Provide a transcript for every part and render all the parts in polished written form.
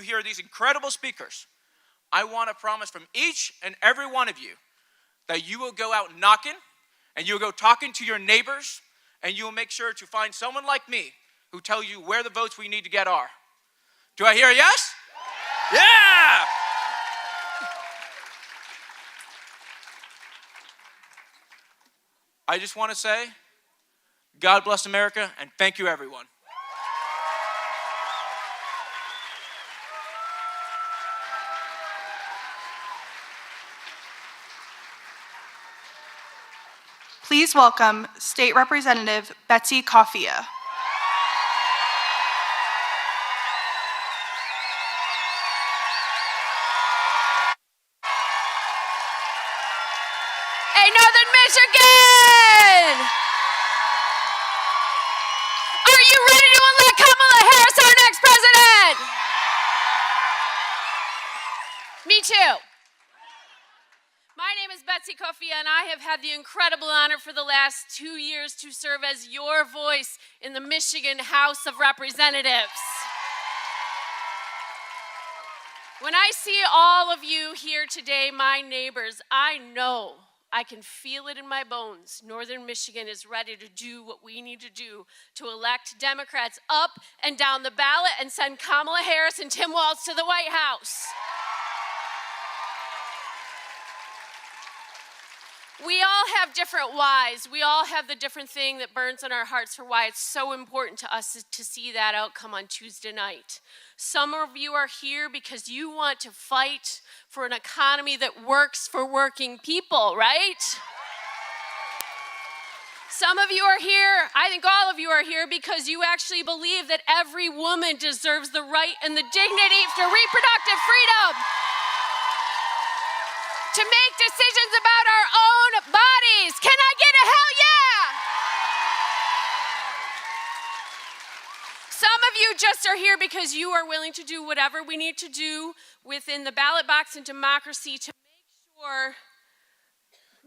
hear these incredible speakers, I want to promise from each and every one of you that you will go out knocking and you will go talking to your neighbors and you will make sure to find someone like me who tell you where the votes we need to get are. Do I hear a yes? Yeah! I just want to say, God bless America, and thank you, everyone. Please welcome State Representative Betsy Coffia. Hey, Northern Michigan! Are you ready to elect Kamala Harris, our next president? Me too. My name is Betsy Coffia, and I have had the incredible honor for the last 2 years to serve as your voice in the Michigan House of Representatives. When I see all of you here today, my neighbors, I know, I can feel it in my bones. Northern Michigan is ready to do what we need to do to elect Democrats up and down the ballot and send Kamala Harris and Tim Walz to the White House. We all have different whys. We all have the different thing that burns in our hearts for why it's so important to us to see that outcome on Tuesday night. Some of you are here because you want to fight for an economy that works for working people, right? Some of you are here, I think all of you are here because you actually believe that every woman deserves the right and the dignity for reproductive freedom, to make decisions about our own bodies. Can I get a hell yeah? Some of you just are here because you are willing to do whatever we need to do within the ballot box and democracy to make sure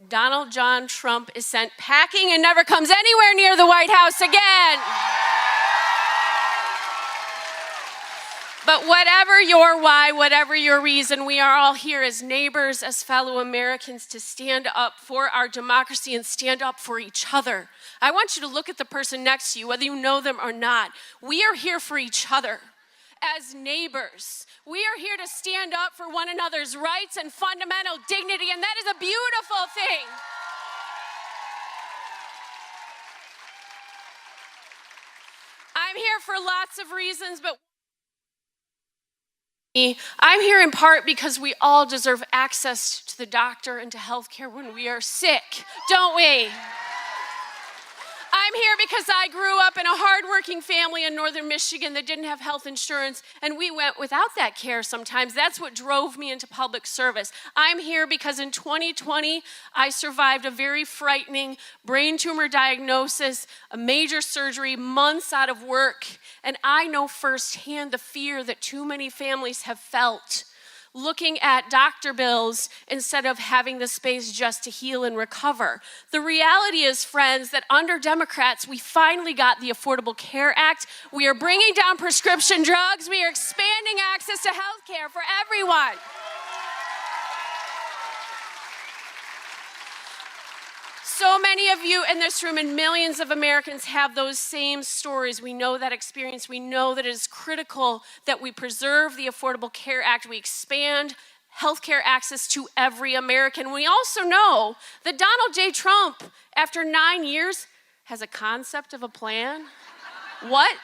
Donald John Trump is sent packing and never comes anywhere near the White House again. But whatever your why, whatever your reason, we are all here as neighbors, as fellow Americans to stand up for our democracy and stand up for each other. I want you to look at the person next to you, whether you know them or not. We are here for each other as neighbors. We are here to stand up for one another's rights and fundamental dignity, and that is a beautiful thing. I'm here for lots of reasons, but I'm here in part because we all deserve access to the doctor and to health care when we are sick, don't we? I'm here because I grew up in a hardworking family in Northern Michigan that didn't have health insurance, and we went without that care sometimes. That's what drove me into public service. I'm here because in 2020, I survived a very frightening brain tumor diagnosis, a major surgery, months out of work, and I know firsthand the fear that too many families have felt looking at doctor bills instead of having the space just to heal and recover. The reality is, friends, that under Democrats, we finally got the Affordable Care Act. We are bringing down prescription drugs. We are expanding access to health care for everyone. So many of you in this room and millions of Americans have those same stories. We know that experience. We know that it is critical that we preserve the Affordable Care Act. We expand healthcare access to every American. We also know that Donald J. Trump, after 9 years, has a concept of a plan. What?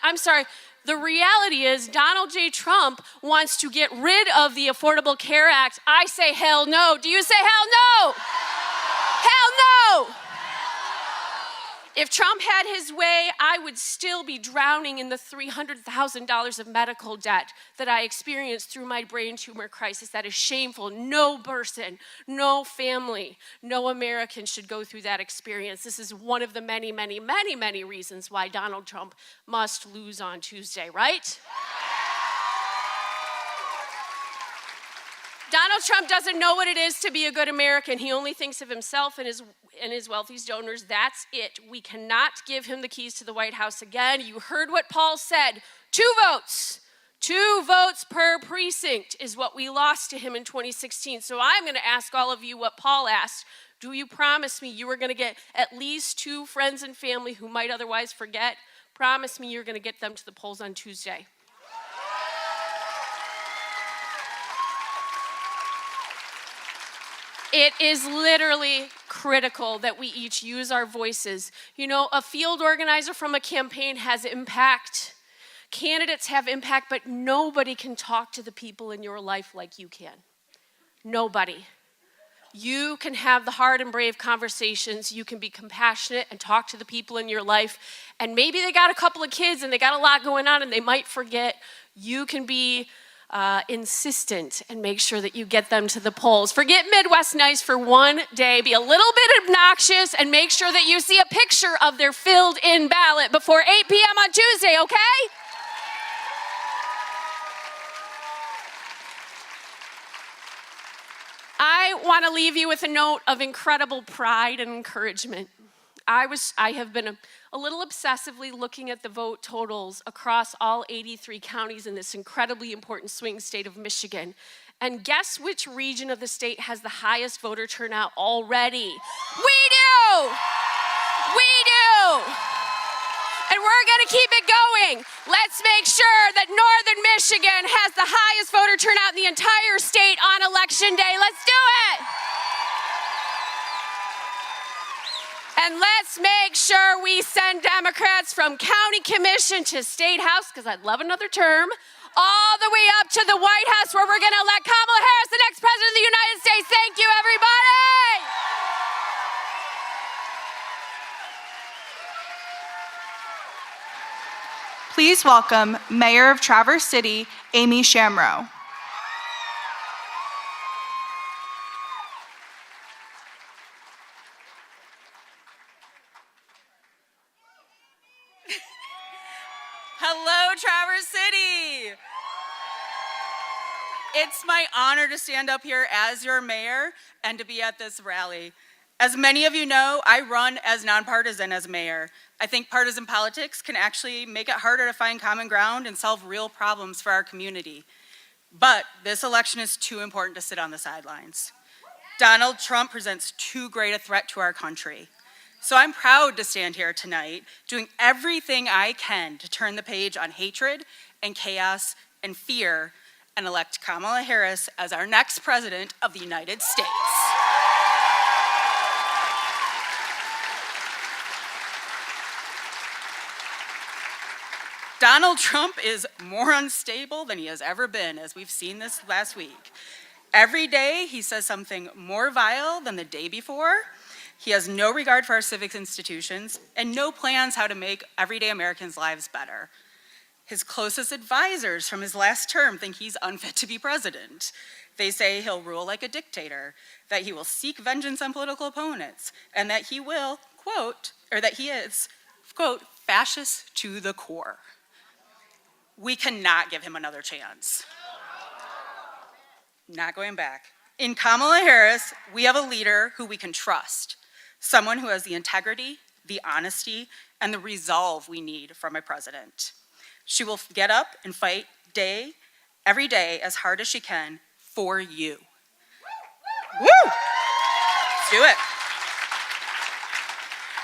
I'm sorry. The reality is Donald J. Trump wants to get rid of the Affordable Care Act. I say hell no. Do you say hell no? Hell no! If Trump had his way, I would still be drowning in the $300,000 of medical debt that I experienced through my brain tumor crisis. That is shameful. No person, no family, no American should go through that experience. This is one of the many, many, many, many reasons why Donald Trump must lose on Tuesday, right? Donald Trump doesn't know what it is to be a good American. He only thinks of himself and his wealthy donors. That's it. We cannot give him the keys to the White House again. You heard what Paul said. 2 votes. 2 votes per precinct is what we lost to him in 2016. So I'm going to ask all of you what Paul asked. Do you promise me you are going to get at least 2 friends and family who might otherwise forget? Promise me you're going to get them to the polls on Tuesday. It is literally critical that we each use our voices. You know, a field organizer from a campaign has impact. Candidates have impact, but nobody can talk to the people in your life like you can. Nobody. You can have the hard and brave conversations. You can be compassionate and talk to the people in your life. And maybe they got a couple of kids and they got a lot going on and they might forget. You can be insistent and make sure that you get them to the polls. Forget Midwest Nice for one day. Be a little bit obnoxious and make sure that you see a picture of their filled-in ballot before 8 p.m. on Tuesday, okay? I want to leave you with a note of incredible pride and encouragement. I have been a little obsessively looking at the vote totals across all 83 counties in this incredibly important swing state of Michigan. And guess which region of the state has the highest voter turnout already? We do! We do! And we're going to keep it going. Let's make sure that Northern Michigan has the highest voter turnout in the entire state on Election Day. Let's do it! And let's make sure we send Democrats from county commission to state house, because I'd love another term, all the way up to the White House, where we're going to elect Kamala Harris, the next president of the United States. Thank you, everybody! Please welcome Mayor of Traverse City, Amy Shamrow. Hello, Traverse City. It's my honor to stand up here as your mayor and to be at this rally. As many of you know, I run as nonpartisan as mayor. I think partisan politics can actually make it harder to find common ground and solve real problems for our community. But this election is too important to sit on the sidelines. Donald Trump presents too great a threat to our country. So I'm proud to stand here tonight doing everything I can to turn the page on hatred and chaos and fear and elect Kamala Harris as our next president of the United States. Donald Trump is more unstable than he has ever been, as we've seen this last week. Every day he says something more vile than the day before. He has no regard for our civic institutions and no plans how to make everyday Americans' lives better. His closest advisors from his last term think he's unfit to be president. They say he'll rule like a dictator, that he will seek vengeance on political opponents, and that he will, quote, or that he is, quote, fascist to the core. We cannot give him another chance. Not going back. In Kamala Harris, we have a leader who we can trust. Someone who has the integrity, the honesty, and the resolve we need from a president. She will get up and fight every day as hard as she can for you. Woo! Let's do it.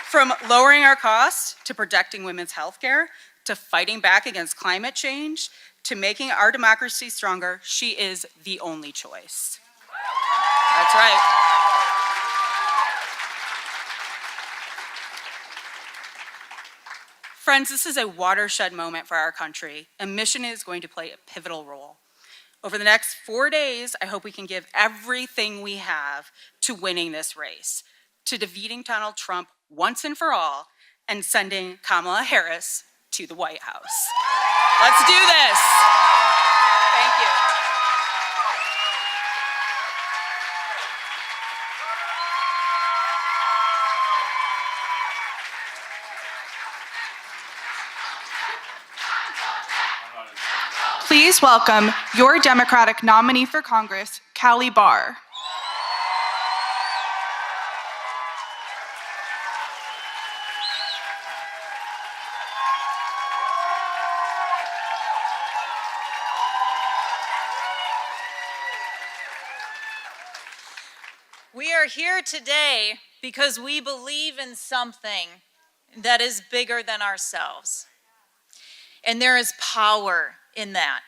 From lowering our costs to protecting women's health care, to fighting back against climate change, to making our democracy stronger, she is the only choice. That's right. Friends, this is a watershed moment for our country, and Michigan is going to play a pivotal role. Over the next 4 days, I hope we can give everything we have to winning this race, to defeating Donald Trump once and for all, and sending Kamala Harris to the White House. Let's do this. Thank you. Please welcome your Democratic nominee for Congress, Callie Barr. We are here today because we believe in something that is bigger than ourselves. And there is power in that.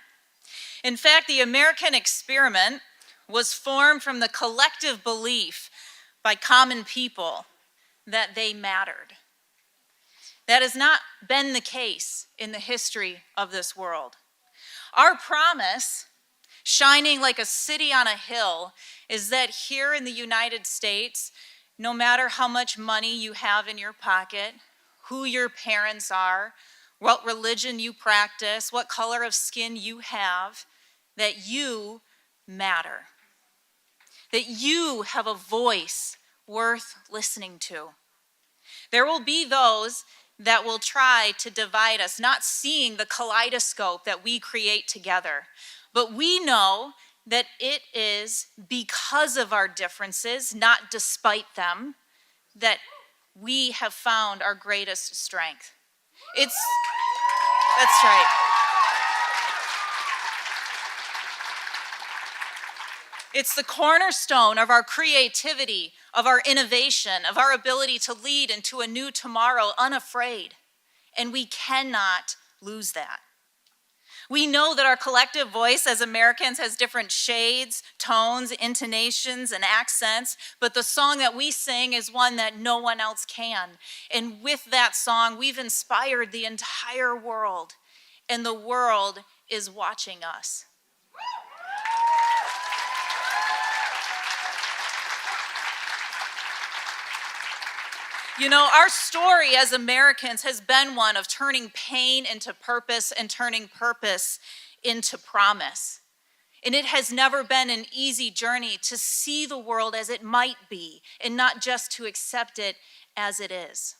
In fact, the American experiment was formed from the collective belief by common people that they mattered. That has not been the case in the history of this world. Our promise, shining like a city on a hill, is that here in the United States, no matter how much money you have in your pocket, who your parents are, what religion you practice, what color of skin you have, that you matter. That you have a voice worth listening to. There will be those that will try to divide us, not seeing the kaleidoscope that we create together. But we know that it is because of our differences, not despite them, that we have found our greatest strength. That's right. It's the cornerstone of our creativity, of our innovation, of our ability to lead into a new tomorrow unafraid. And we cannot lose that. We know that our collective voice as Americans has different shades, tones, intonations, and accents, but the song that we sing is one that no one else can. And with that song, we've inspired the entire world, and the world is watching us. You know, our story as Americans has been one of turning pain into purpose and turning purpose into promise. And it has never been an easy journey to see the world as it might be and not just to accept it as it is.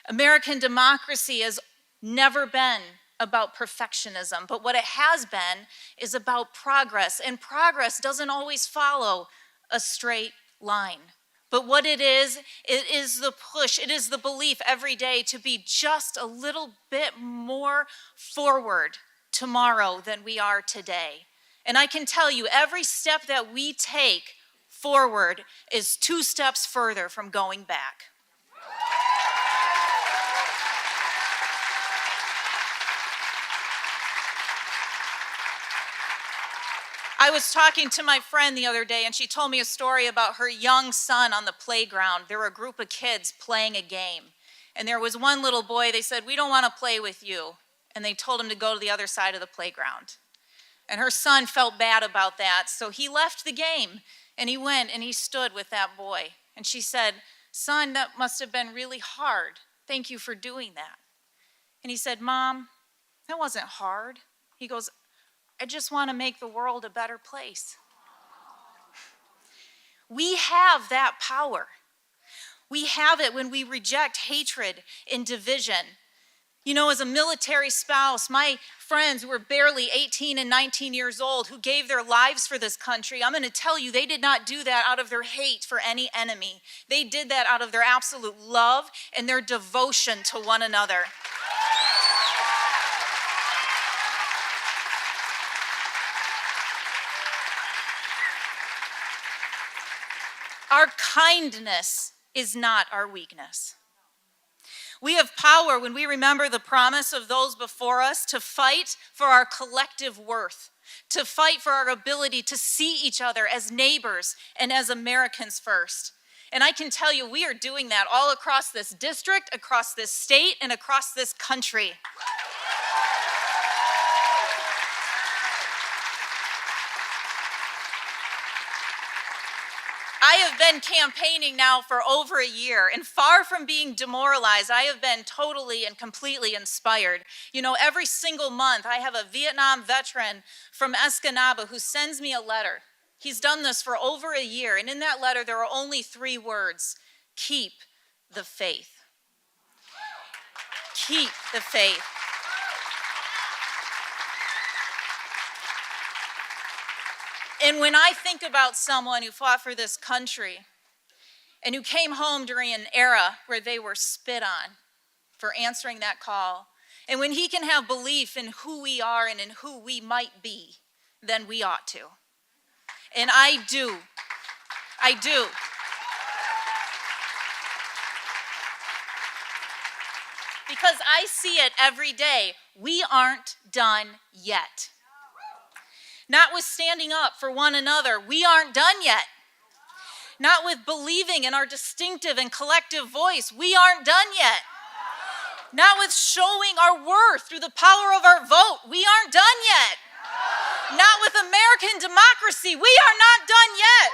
American democracy has never been about perfectionism, but what it has been is about progress. And progress doesn't always follow a straight line. But what it is the push, it is the belief every day to be just a little bit more forward tomorrow than we are today. And I can tell you, every step that we take forward is 2 steps further from going back. I was talking to my friend the other day, and she told me a story about her young son on the playground. There were a group of kids playing a game, and there was one little boy. They said, "We don't want to play with you," and they told him to go to the other side of the playground. And her son felt bad about that, so he left the game, and he went and he stood with that boy. And she said, "Son, that must have been really hard. Thank you for doing that." And he said, "Mom, that wasn't hard." He goes, "I just want to make the world a better place." We have that power. We have it when we reject hatred and division. You know, as a military spouse, my friends who were barely 18 and 19 years old who gave their lives for this country, I'm going to tell you, they did not do that out of their hate for any enemy. They did that out of their absolute love and their devotion to one another. Our kindness is not our weakness. We have power when we remember the promise of those before us to fight for our collective worth, to fight for our ability to see each other as neighbors and as Americans first. And I can tell you, we are doing that all across this district, across this state, and across this country. I have been campaigning now for over a year, and far from being demoralized, I have been totally and completely inspired. You know, every single month I have a Vietnam veteran from Escanaba who sends me a letter. He's done this for over a year, and in that letter there are only 3 words: keep the faith. Keep the faith. And when I think about someone who fought for this country and who came home during an era where they were spit on for answering that call, and when he can have belief in who we are and in who we might be, then we ought to. And I do. I do. Because I see it every day. We aren't done yet. Not with standing up for one another, we aren't done yet. Not with believing in our distinctive and collective voice, we aren't done yet. Not with showing our worth through the power of our vote, we aren't done yet. Not with American democracy, we are not done yet.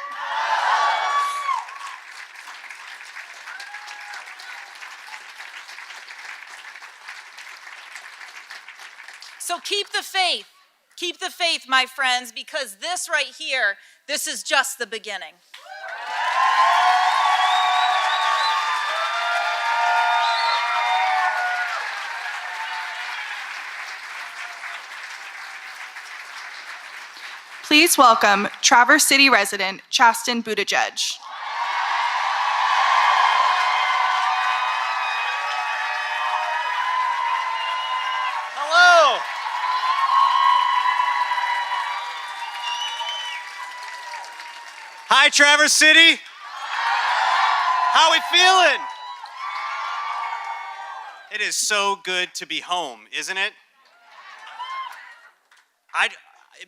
So keep the faith. Keep the faith, my friends, because this right here, this is just the beginning. Please welcome Traverse City resident Chasten Buttigieg. Hello. Hi, Traverse City. How we feeling? It is so good to be home, isn't it?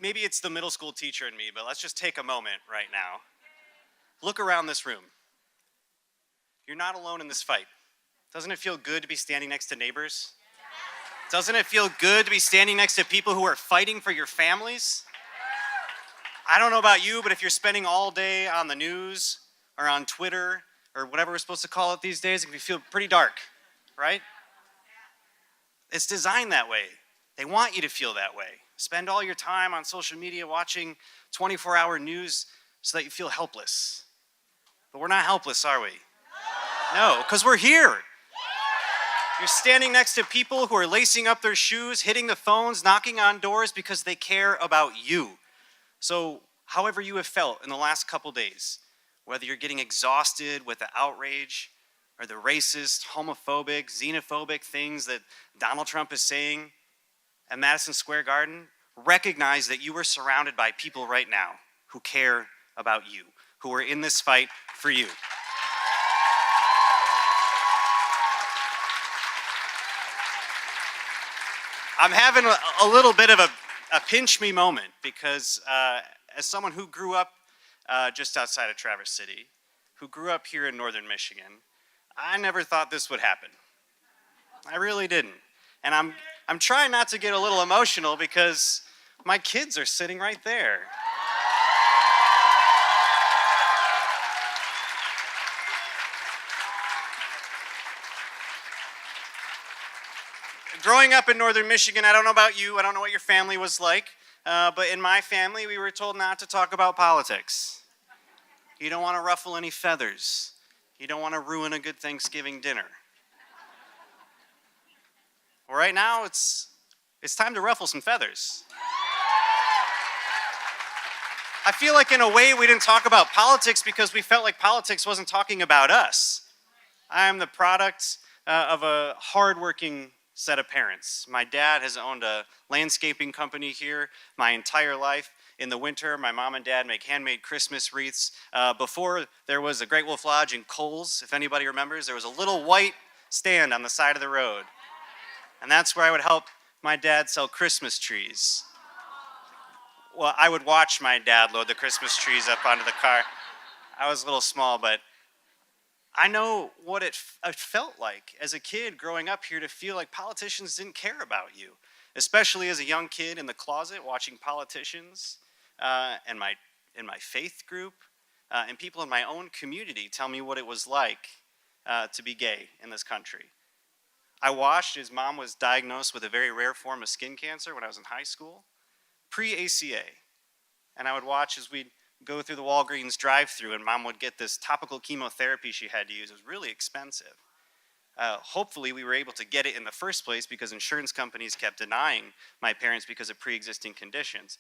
Maybe it's the middle school teacher in me, but let's just take a moment right now. Look around this room. You're not alone in this fight. Doesn't it feel good to be standing next to neighbors? Doesn't it feel good to be standing next to people who are fighting for your families? I don't know about you, but if you're spending all day on the news or on Twitter or whatever we're supposed to call it these days, it can feel pretty dark, right? It's designed that way. They want you to feel that way. Spend all your time on social media watching 24-hour news so that you feel helpless. But we're not helpless, are we? No, because we're here. You're standing next to people who are lacing up their shoes, hitting the phones, knocking on doors because they care about you. So however you have felt in the last couple days, whether you're getting exhausted with the outrage or the racist, homophobic, xenophobic things that Donald Trump is saying at Madison Square Garden, recognize that you are surrounded by people right now who care about you, who are in this fight for you. I'm having a little bit of a pinch me moment because as someone who grew up just outside of Traverse City, who grew up here in northern Michigan, I never thought this would happen. I really didn't. And I'm trying not to get a little emotional because my kids are sitting right there. Growing up in northern Michigan, I don't know about you, I don't know what your family was like, but in my family, we were told not to talk about politics. You don't want to ruffle any feathers. You don't want to ruin a good Thanksgiving dinner. Well, right now, it's time to ruffle some feathers. I feel like in a way we didn't talk about politics because we felt like politics wasn't talking about us. I am the product of a hardworking set of parents. My dad has owned a landscaping company here my entire life. In the winter, my mom and dad make handmade Christmas wreaths. Before there was a Great Wolf Lodge in Coles, if anybody remembers, there was a little white stand on the side of the road. And that's where I would help my dad sell Christmas trees. Well, I would watch my dad load the Christmas trees up onto the car. I was a little small, but I know what it felt like as a kid growing up here to feel like politicians didn't care about you, especially as a young kid in the closet watching politicians and in my faith group and people in my own community tell me what it was like to be gay in this country. I watched as mom was diagnosed with a very rare form of skin cancer when I was in high school, pre-ACA. And I would watch as we'd go through the Walgreens drive-thru and mom would get this topical chemotherapy she had to use. It was really expensive. Hopefully we were able to get it in the first place because insurance companies kept denying my parents because of pre-existing conditions.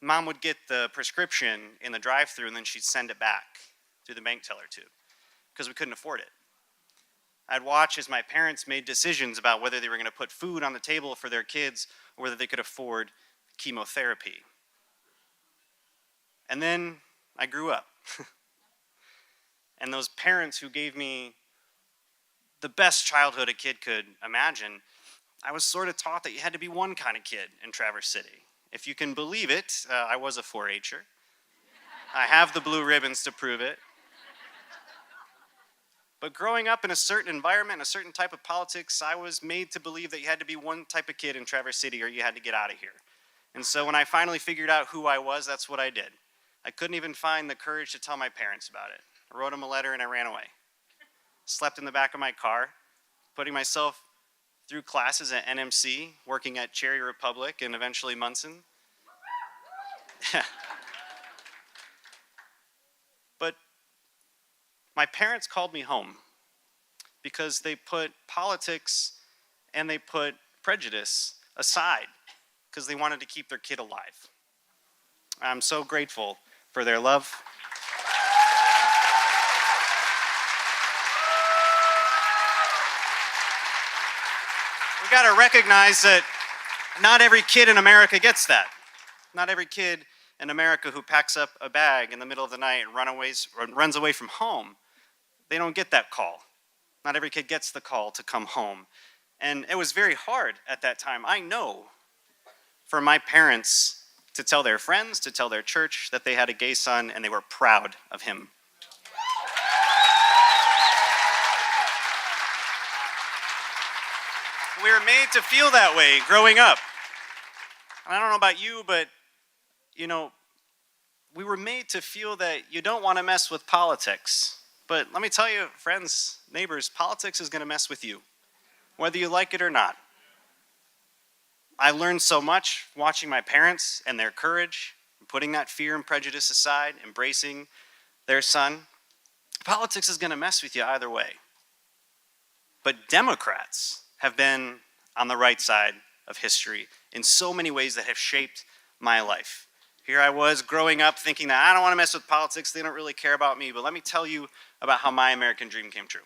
Mom would get the prescription in the drive-thru and then she'd send it back through the bank teller tube because we couldn't afford it. I'd watch as my parents made decisions about whether they were going to put food on the table for their kids or whether they could afford chemotherapy. And then I grew up. and those parents who gave me the best childhood a kid could imagine, I was sort of taught that you had to be one kind of kid in Traverse City. If you can believe it, I was a 4-H'er. I have the blue ribbons to prove it. But growing up in a certain environment, a certain type of politics, I was made to believe that you had to be one type of kid in Traverse City or you had to get out of here. And so when I finally figured out who I was, that's what I did. I couldn't even find the courage to tell my parents about it. I wrote them a letter and I ran away. Slept in the back of my car, putting myself through classes at NMC, working at Cherry Republic and eventually Munson. But my parents called me home because they put politics and they put prejudice aside because they wanted to keep their kid alive. I'm so grateful for their love. We got to recognize that not every kid in America gets that. Not every kid in America who packs up a bag in the middle of the night and runs away from home, they don't get that call. Not every kid gets the call to come home. And it was very hard at that time, I know, for my parents to tell their friends, to tell their church that they had a gay son and they were proud of him. We were made to feel that way growing up. And I don't know about you, but we were made to feel that you don't want to mess with politics. But let me tell you, friends, neighbors, politics is going to mess with you, whether you like it or not. I learned so much watching my parents and their courage, putting that fear and prejudice aside, embracing their son. Politics is going to mess with you either way. But Democrats have been on the right side of history in so many ways that have shaped my life. Here I was growing up thinking that I don't want to mess with politics, they don't really care about me, but let me tell you about how my American dream came true.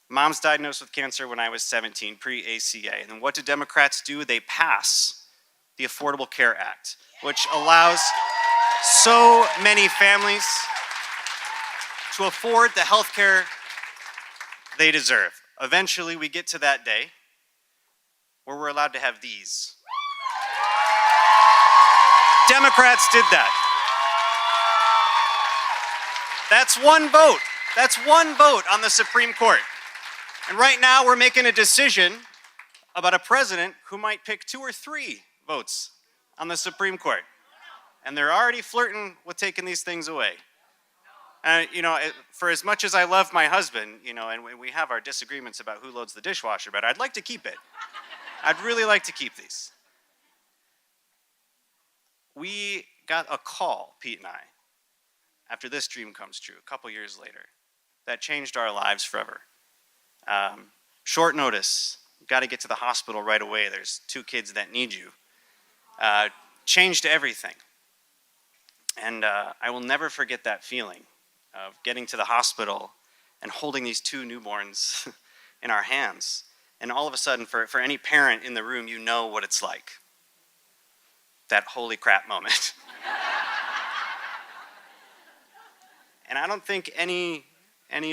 Mom's diagnosed with cancer when I was 17, pre-ACA. And then what do Democrats do? They pass the Affordable Care Act, which allows so many families to afford the health care they deserve. Eventually, we get to that day where we're allowed to have these. Democrats did that. That's one vote. That's one vote on the Supreme Court. And right now, we're making a decision about a president who might pick 2 or 3 votes on the Supreme Court. And they're already flirting with taking these things away. For as much as I love my husband, and we have our disagreements about who loads the dishwasher, but I'd like to keep it. I'd really like to keep these. We got a call, Pete and I, after this dream comes true, a couple years later, that changed our lives forever. Short notice, got to get to the hospital right away. There's 2 kids that need you. Changed everything. And I will never forget that feeling of getting to the hospital and holding these 2 newborns in our hands. And all of a sudden, for any parent in the room, you know what it's like. That holy crap moment. And I don't think any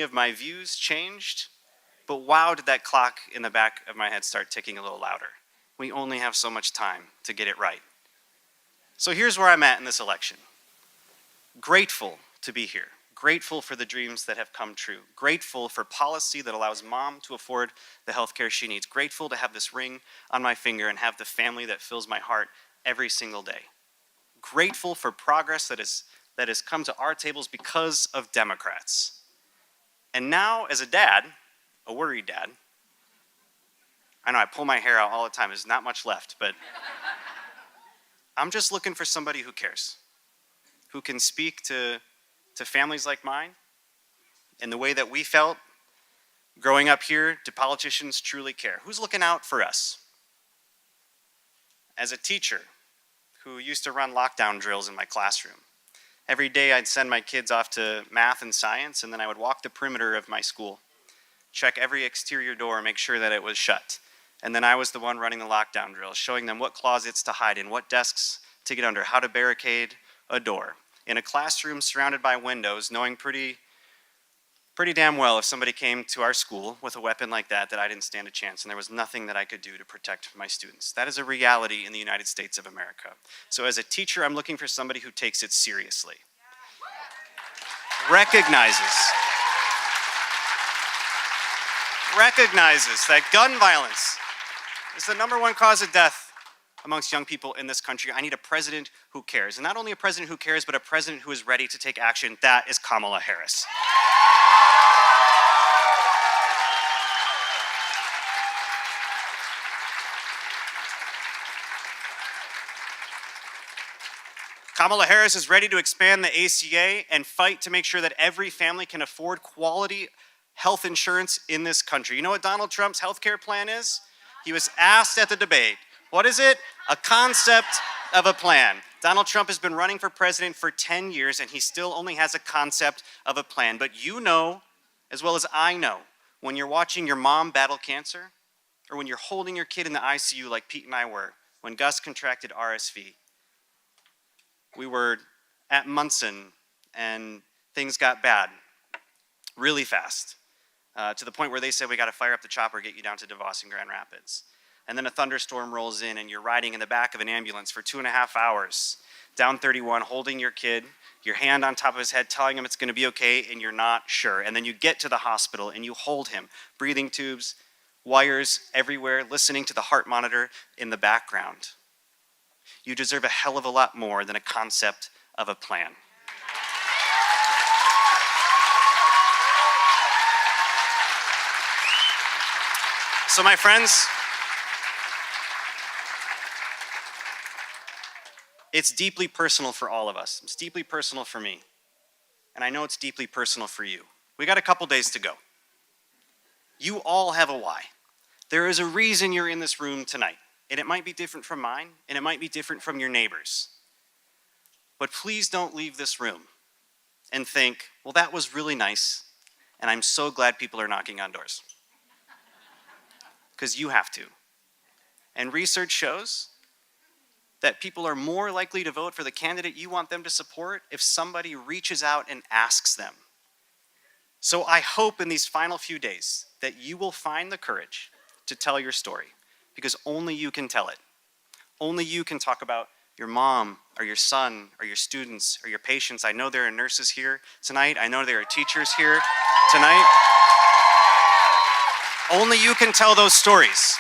of my views changed, but wow, did that clock in the back of my head start ticking a little louder. We only have so much time to get it right. So here's where I'm at in this election. Grateful to be here. Grateful for the dreams that have come true. Grateful for policy that allows mom to afford the health care she needs. Grateful to have this ring on my finger and have the family that fills my heart every single day. Grateful for progress that has come to our tables because of Democrats. And now, as a dad, a worried dad, I know I pull my hair out all the time, there's not much left, but I'm just looking for somebody who cares, who can speak to families like mine in the way that we felt growing up here. Do politicians truly care? Who's looking out for us? As a teacher who used to run lockdown drills in my classroom, every day I'd send my kids off to math and science, and then I would walk the perimeter of my school, check every exterior door, make sure that it was shut. And then I was the one running the lockdown drills, showing them what closets to hide in, what desks to get under, how to barricade a door. In a classroom surrounded by windows, knowing pretty pretty damn well if somebody came to our school with a weapon like that I didn't stand a chance and there was nothing that I could do to protect my students. That is a reality in the United States of America. So as a teacher, I'm looking for somebody who takes it seriously. Recognizes that gun violence is the #1 cause of death amongst young people in this country. I need a president who cares. And not only a president who cares, but a president who is ready to take action. That is Kamala Harris. Kamala Harris is ready to expand the ACA and fight to make sure that every family can afford quality health insurance in this country. You know what Donald Trump's health care plan is? He was asked at the debate, what is it? A concept of a plan. Donald Trump has been running for president for 10 years and he still only has a concept of a plan. But you know, as well as I know, when you're watching your mom battle cancer, or when you're holding your kid in the ICU like Pete and I were, when Gus contracted RSV, we were at Munson and things got bad really fast, to the point where they said, we got to fire up the chopper, get you down to DeVos and Grand Rapids. And then a thunderstorm rolls in and you're riding in the back of an ambulance for 2.5 hours, down 31, holding your kid, your hand on top of his head, telling him it's going to be okay, and you're not sure. And then you get to the hospital and you hold him, breathing tubes, wires everywhere, listening to the heart monitor in the background. You deserve a hell of a lot more than a concept of a plan. So my friends, it's deeply personal for all of us. It's deeply personal for me. And I know it's deeply personal for you. We got a couple days to go. You all have a why. There is a reason you're in this room tonight. And it might be different from mine, and it might be different from your neighbors. But please don't leave this room and think, well, that was really nice, and I'm so glad people are knocking on doors. Because you have to. And research shows that people are more likely to vote for the candidate you want them to support if somebody reaches out and asks them. So I hope in these final few days that you will find the courage to tell your story. Because only you can tell it. Only you can talk about your mom or your son or your students or your patients. I know there are nurses here tonight. I know there are teachers here tonight. Only you can tell those stories.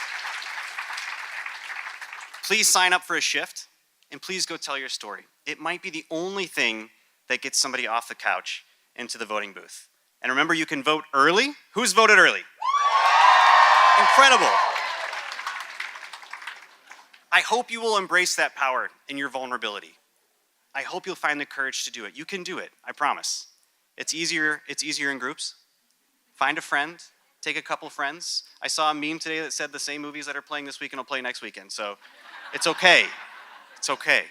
Please sign up for a shift and please go tell your story. It might be the only thing that gets somebody off the couch into the voting booth. And remember, you can vote early. Who's voted early? Incredible. I hope you will embrace that power in your vulnerability. I hope you'll find the courage to do it. You can do it, I promise. It's easier in groups. Find a friend, take a couple friends. I saw a meme today that said the same movies that are playing this weekend will play next weekend, so it's okay. It's okay.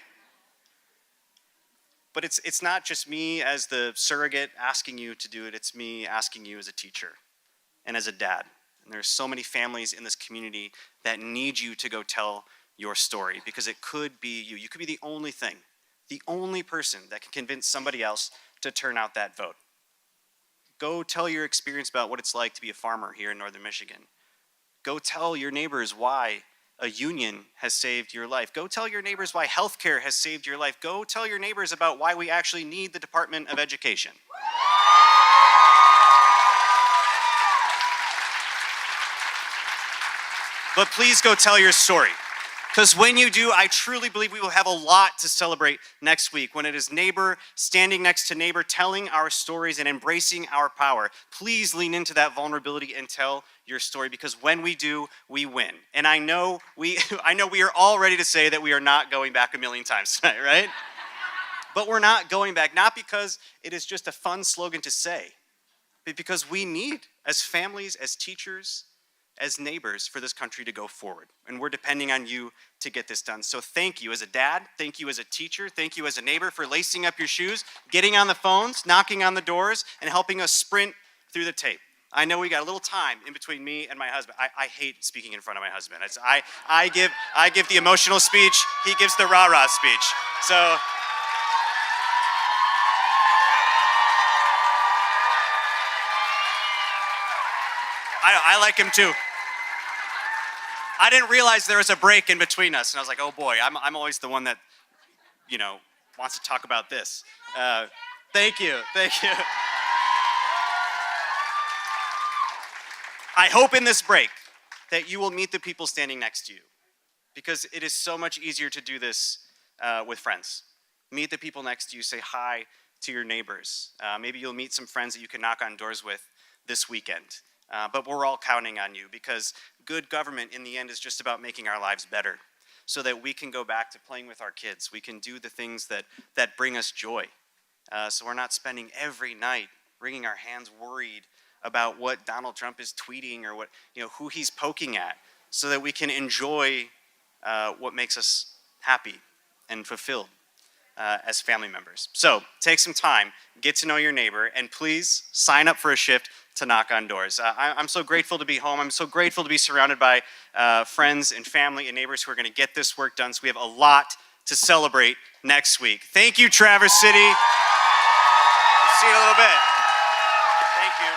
But it's not just me as the surrogate asking you to do it, it's me asking you as a teacher and as a dad. And there's so many families in this community that need you to go tell your story, because it could be you. You could be the only thing, the only person that can convince somebody else to turn out that vote. Go tell your experience about what it's like to be a farmer here in northern Michigan. Go tell your neighbors why a union has saved your life. Go tell your neighbors why healthcare has saved your life. Go tell your neighbors about why we actually need the Department of Education. But please go tell your story. Because when you do, I truly believe we will have a lot to celebrate next week when it is neighbor standing next to neighbor, telling our stories and embracing our power. Please lean into that vulnerability and tell your story, because when we do, we win. And I know we are all ready to say that we are not going back a million times tonight, right? But we're not going back, not because it is just a fun slogan to say, but because we need, as families, as teachers, as neighbors, for this country to go forward. And we're depending on you to get this done. So thank you as a dad, thank you as a teacher, thank you as a neighbor for lacing up your shoes, getting on the phones, knocking on the doors, and helping us sprint through the tape. I know we got a little time in between me and my husband. I hate speaking in front of my husband. I give the emotional speech, he gives the rah-rah speech. So I like him too. I didn't realize there was a break in between us, and I was like, oh boy, I'm always the one that, wants to talk about this. Thank you. I hope in this break that you will meet the people standing next to you, because it is so much easier to do this with friends. Meet the people next to you, say hi to your neighbors. Maybe you'll meet some friends that you can knock on doors with this weekend. But we're all counting on you, because good government in the end is just about making our lives better so that we can go back to playing with our kids. We can do the things that bring us joy. So we're not spending every night wringing our hands worried about what Donald Trump is tweeting or who he's poking at, so that we can enjoy what makes us happy and fulfilled as family members. So take some time, get to know your neighbor, and please sign up for a shift to knock on doors. I'm so grateful to be home. I'm so grateful to be surrounded by friends and family and neighbors who are going to get this work done. So we have a lot to celebrate next week. Thank you, Traverse City. We'll see you in a little bit. Thank you.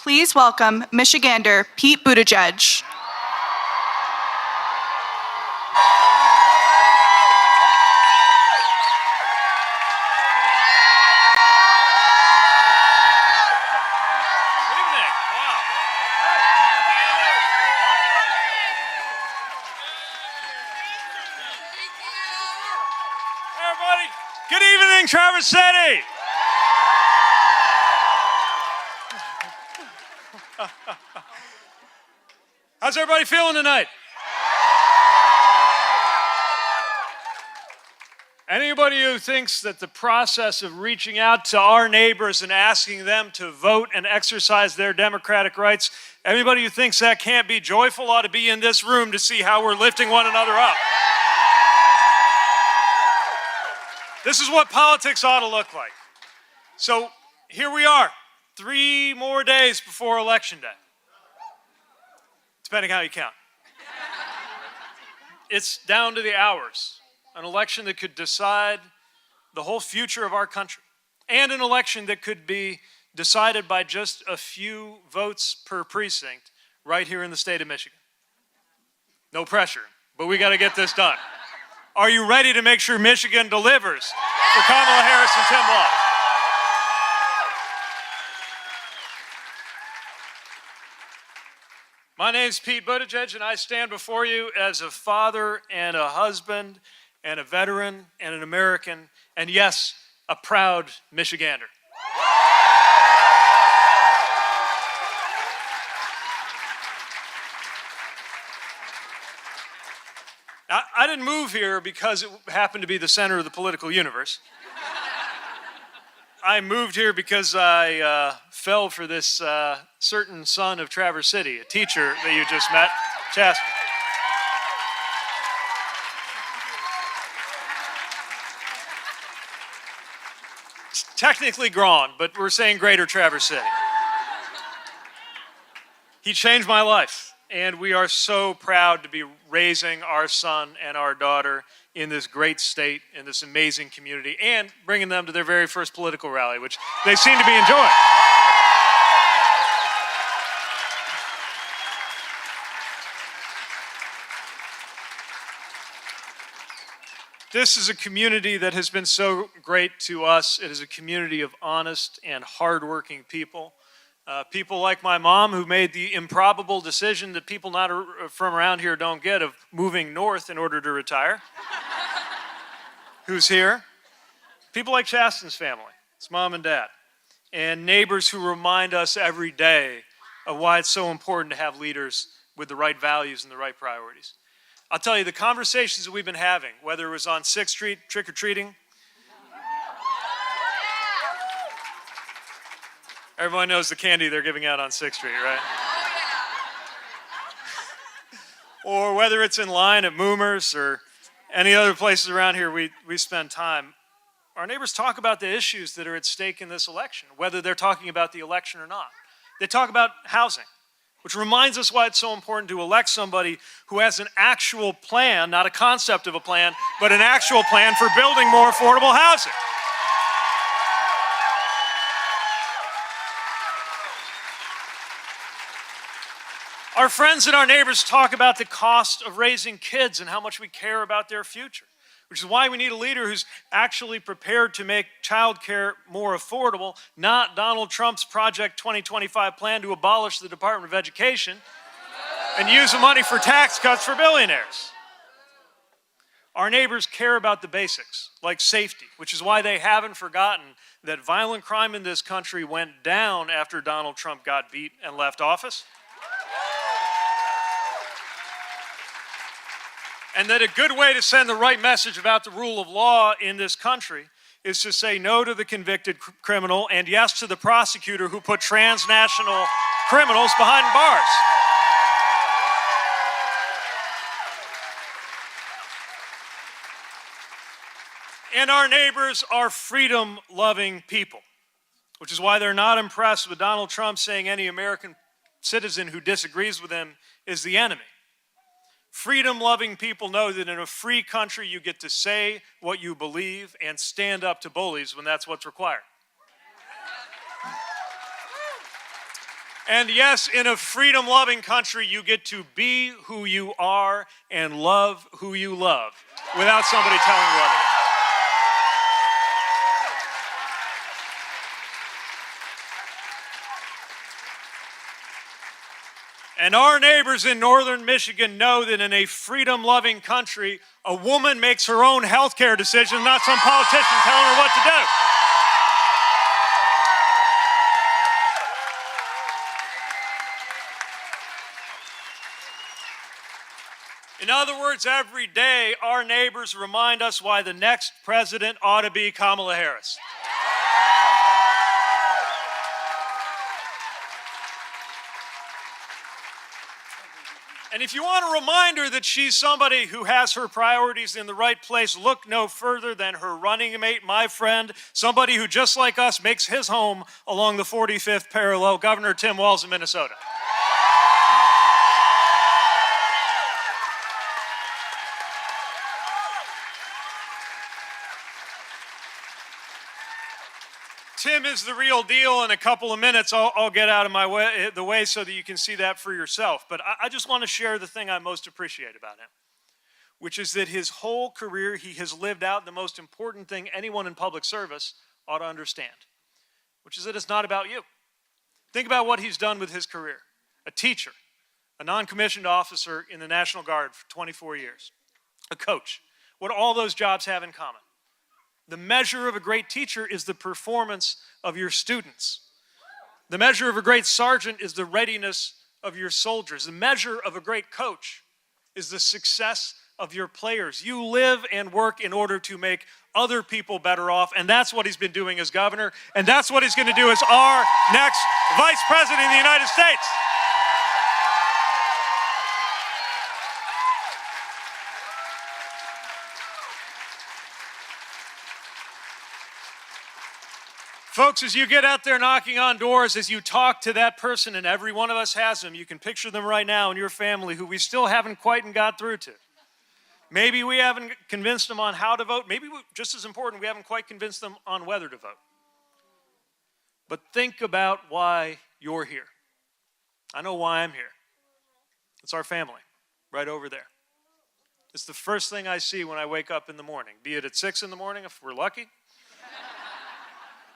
Please welcome Michigander Pete Buttigieg. Everybody, good evening, Traverse City. How's everybody feeling tonight? Anybody who thinks that the process of reaching out to our neighbors and asking them to vote and exercise their democratic rights, anybody who thinks that can't be joyful ought to be in this room to see how we're lifting one another up. This is what politics ought to look like. So here we are, 3 more days before Election Day, depending how you count. It's down to the hours. An election that could decide the whole future of our country, and an election that could be decided by just a few votes per precinct right here in the state of Michigan. No pressure, but we got to get this done. Are you ready to make sure Michigan delivers for Kamala Harris and Tim Walz? My name's Pete Buttigieg, and I stand before you as a father and a husband and a veteran and an American, and yes, a proud Michigander. I didn't move here because it happened to be the center of the political universe. I moved here because I fell for this certain son of Traverse City, a teacher that you just met, Chaston. It's technically Grand, but we're saying Greater Traverse City. He changed my life, and we are so proud to be raising our son and our daughter in this great state, in this amazing community, and bringing them to their very first political rally, which they seem to be enjoying. This is a community that has been so great to us. It is a community of honest and hardworking people. People like my mom, who made the improbable decision that people not from around here don't get, of moving north in order to retire, who's here. People like Chasten's family, his mom and dad, and neighbors who remind us every day of why it's so important to have leaders with the right values and the right priorities. I'll tell you, the conversations that we've been having, whether it was on 6th Street trick-or-treating, everyone knows the candy they're giving out on 6th Street, right? Or whether it's in line at Moomers or any other places around here we spend time, our neighbors talk about the issues that are at stake in this election, whether they're talking about the election or not. They talk about housing, which reminds us why it's so important to elect somebody who has an actual plan, not a concept of a plan, but an actual plan for building more affordable housing. Our friends and our neighbors talk about the cost of raising kids and how much we care about their future, which is why we need a leader who's actually prepared to make childcare more affordable, not Donald Trump's Project 2025 plan to abolish the Department of Education and use the money for tax cuts for billionaires. Our neighbors care about the basics, like safety, which is why they haven't forgotten that violent crime in this country went down after Donald Trump got beat and left office. And that a good way to send the right message about the rule of law in this country is to say no to the convicted criminal and yes to the prosecutor who put transnational criminals behind bars. And our neighbors are freedom-loving people, which is why they're not impressed with Donald Trump saying any American citizen who disagrees with him is the enemy. Freedom-loving people know that in a free country you get to say what you believe and stand up to bullies when that's what's required. And yes, in a freedom-loving country, you get to be who you are and love who you love without somebody telling you what it is. And our neighbors in northern Michigan know that in a freedom-loving country, a woman makes her own health care decisions, not some politician telling her what to do. In other words, every day, our neighbors remind us why the next president ought to be Kamala Harris. And if you want a reminder that she's somebody who has her priorities in the right place, look no further than her running mate, my friend, somebody who, just like us, makes his home along the 45th parallel, Governor Tim Walz of Minnesota. Tim is the real deal. In a couple of minutes, I'll get out of the way so that you can see that for yourself. But I just want to share the thing I most appreciate about him, which is that his whole career he has lived out the most important thing anyone in public service ought to understand, which is that it's not about you. Think about what he's done with his career. A teacher, a non-commissioned officer in the National Guard for 24 years, a coach. What do all those jobs have in common? The measure of a great teacher is the performance of your students. The measure of a great sergeant is the readiness of your soldiers. The measure of a great coach is the success of your players. You live and work in order to make other people better off, and that's what he's been doing as governor, and that's what he's going to do as our next vice president of the United States. Folks, as you get out there knocking on doors, as you talk to that person, and every one of us has them, you can picture them right now in your family who we still haven't quite got through to. Maybe we haven't convinced them on how to vote. Maybe, just as important, we haven't quite convinced them on whether to vote. But think about why you're here. I know why I'm here. It's our family, right over there. It's the first thing I see when I wake up in the morning, be it at 6 in the morning if we're lucky,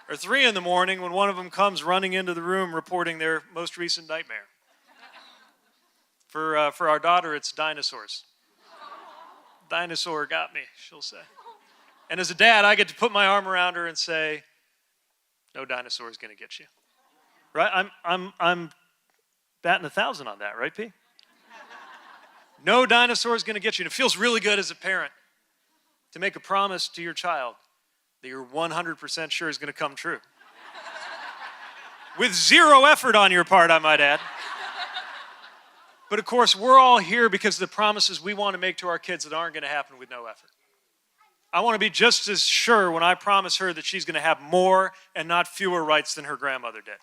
or 3 in the morning when one of them comes running into the room reporting their most recent nightmare. For our daughter, it's dinosaurs. Dinosaur got me, she'll say. And as a dad, I get to put my arm around her and say, no dinosaur is going to get you. Right? I'm batting 1,000 on that, right, P? No dinosaur is going to get you. And it feels really good as a parent to make a promise to your child that you're 100% sure is going to come true. With zero effort on your part, I might add. But of course, we're all here because of the promises we want to make to our kids that aren't going to happen with no effort. I want to be just as sure when I promise her that she's going to have more and not fewer rights than her grandmother did.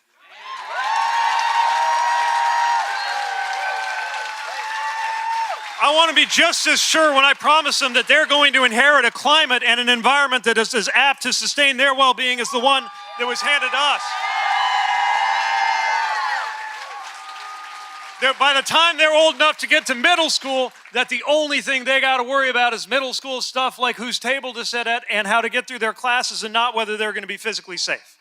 I want to be just as sure when I promise them that they're going to inherit a climate and an environment that is as apt to sustain their well-being as the one that was handed to us. By the time they're old enough to get to middle school, that the only thing they got to worry about is middle school stuff like whose table to sit at and how to get through their classes and not whether they're going to be physically safe.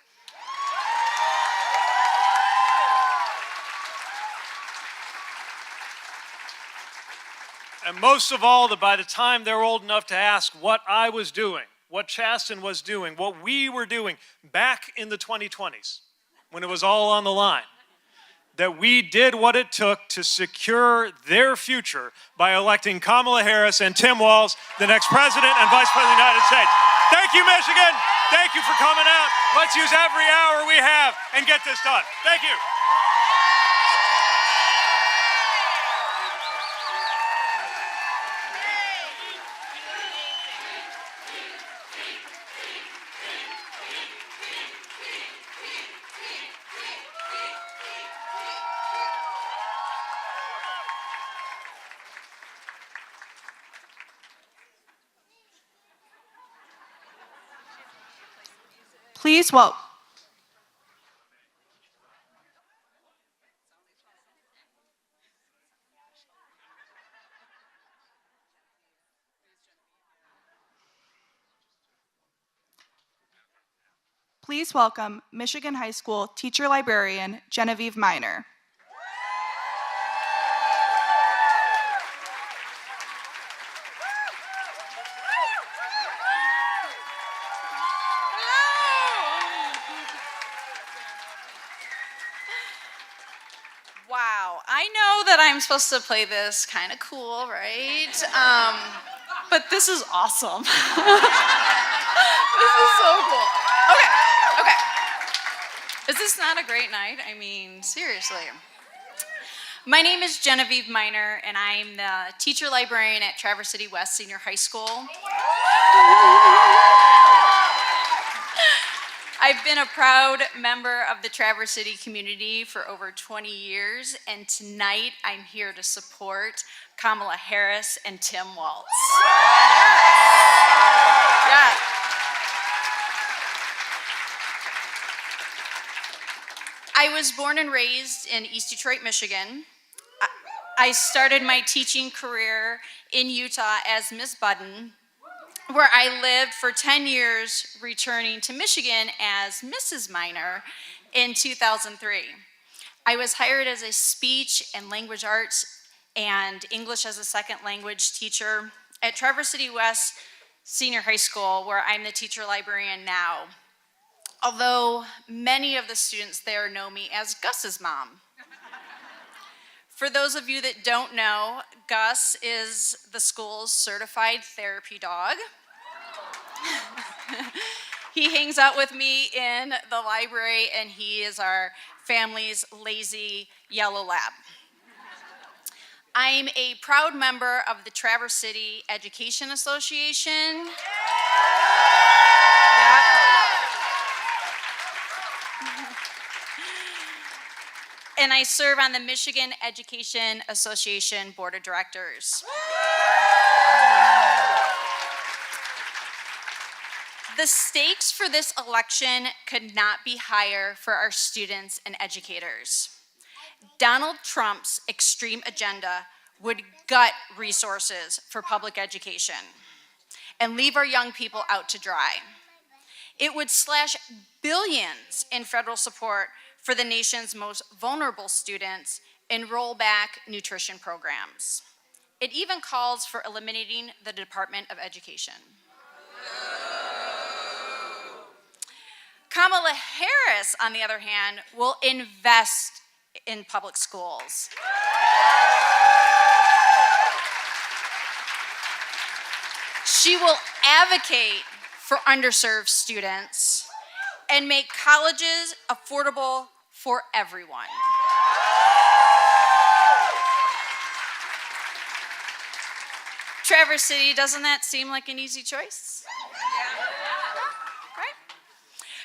And most of all, that by the time they're old enough to ask what I was doing, what Chasten was doing, what we were doing back in the 2020s, when it was all on the line, that we did what it took to secure their future by electing Kamala Harris and Tim Walz, the next president and vice president of the United States. Thank you, Michigan. Thank you for coming out. Let's use every hour we have and get this done. Thank you. Please welcome. please welcome Michigan High School teacher librarian Genevieve Miner. Wow, I know that I'm supposed to play this kind of cool, right? But this is awesome. This is so cool. Okay. Is this not a great night? I mean, seriously. My name is Genevieve Miner, and I'm the teacher librarian at Traverse City West Senior High School. I've been a proud member of the Traverse City community for over 20 years, and tonight I'm here to support Kamala Harris and Tim Walz. Yeah. I was born and raised in East Detroit, Michigan. I started my teaching career in Utah as Miss Budden, where I lived for 10 years, returning to Michigan as Mrs. Miner in 2003. I was hired as a speech and language arts and English as a second language teacher at Traverse City West Senior High School, where I'm the teacher librarian now, although many of the students there know me as Gus's mom. For those of you that don't know, Gus is the school's certified therapy dog. He hangs out with me in the library, and he is our family's lazy yellow lab. I'm a proud member of the Traverse City Education Association. Yep. And I serve on the Michigan Education Association Board of Directors. The stakes for this election could not be higher for our students and educators. Donald Trump's extreme agenda would gut resources for public education and leave our young people out to dry. It would slash billions in federal support for the nation's most vulnerable students and roll back nutrition programs. It even calls for eliminating the Department of Education. Kamala Harris, on the other hand, will invest in public schools. She will advocate for underserved students and make colleges affordable for everyone. Traverse City, doesn't that seem like an easy choice? Right?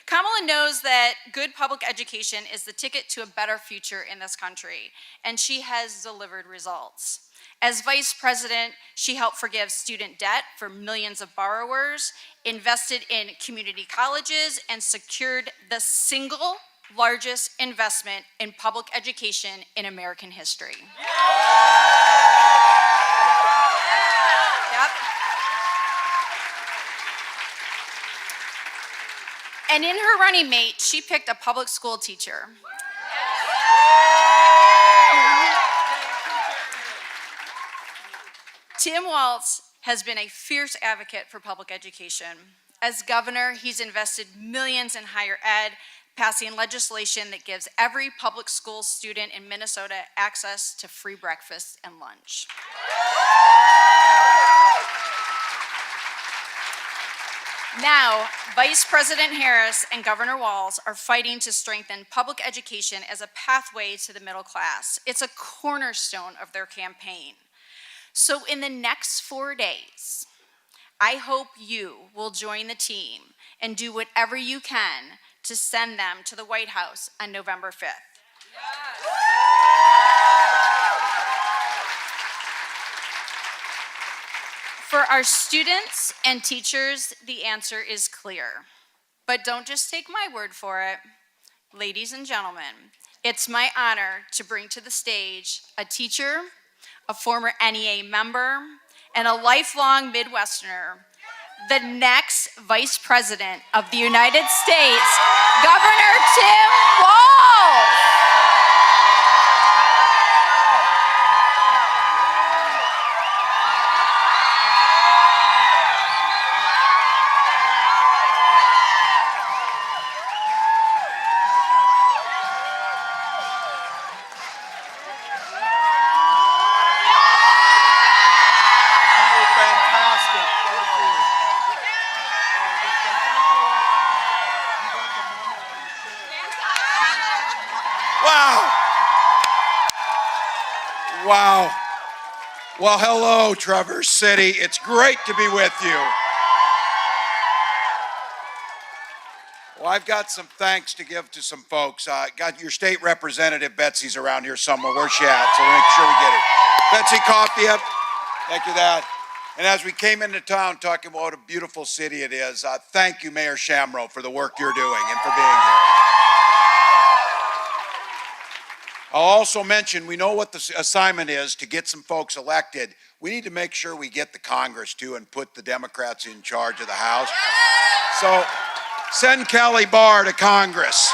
Kamala knows that good public education is the ticket to a better future in this country, and she has delivered results. As vice president, she helped forgive student debt for millions of borrowers, invested in community colleges, and secured the single largest investment in public education in American history. Yep. And in her running mate, she picked a public school teacher. Tim Walz has been a fierce advocate for public education. As governor, he's invested millions in higher ed, passing legislation that gives every public school student in Minnesota access to free breakfast and lunch. Now, Vice President Harris and Governor Walz are fighting to strengthen public education as a pathway to the middle class. It's a cornerstone of their campaign. So in the next 4 days, I hope you will join the team and do whatever you can to send them to the White House on November 5th. For our students and teachers, the answer is clear. But don't just take my word for it. Ladies and gentlemen, it's my honor to bring to the stage a teacher, a former NEA member, and a lifelong Midwesterner, the next Vice President of the United States, Governor Tim Walz. Wow. Well, hello, Traverse City. It's great to be with you. Well, I've got some thanks to give to some folks. Got your state representative, Betsy's around here somewhere. Where's she at? So we'll make sure we get her. Betsy Coffey, yep. Thank you, that. And as we came into town talking about what a beautiful city it is, thank you, Mayor Shamrow, for the work you're doing and for being here. I'll also mention, we know what the assignment is to get some folks elected. We need to make sure we get the Congress too and put the Democrats in charge of the House. So send Kelly Barr to Congress.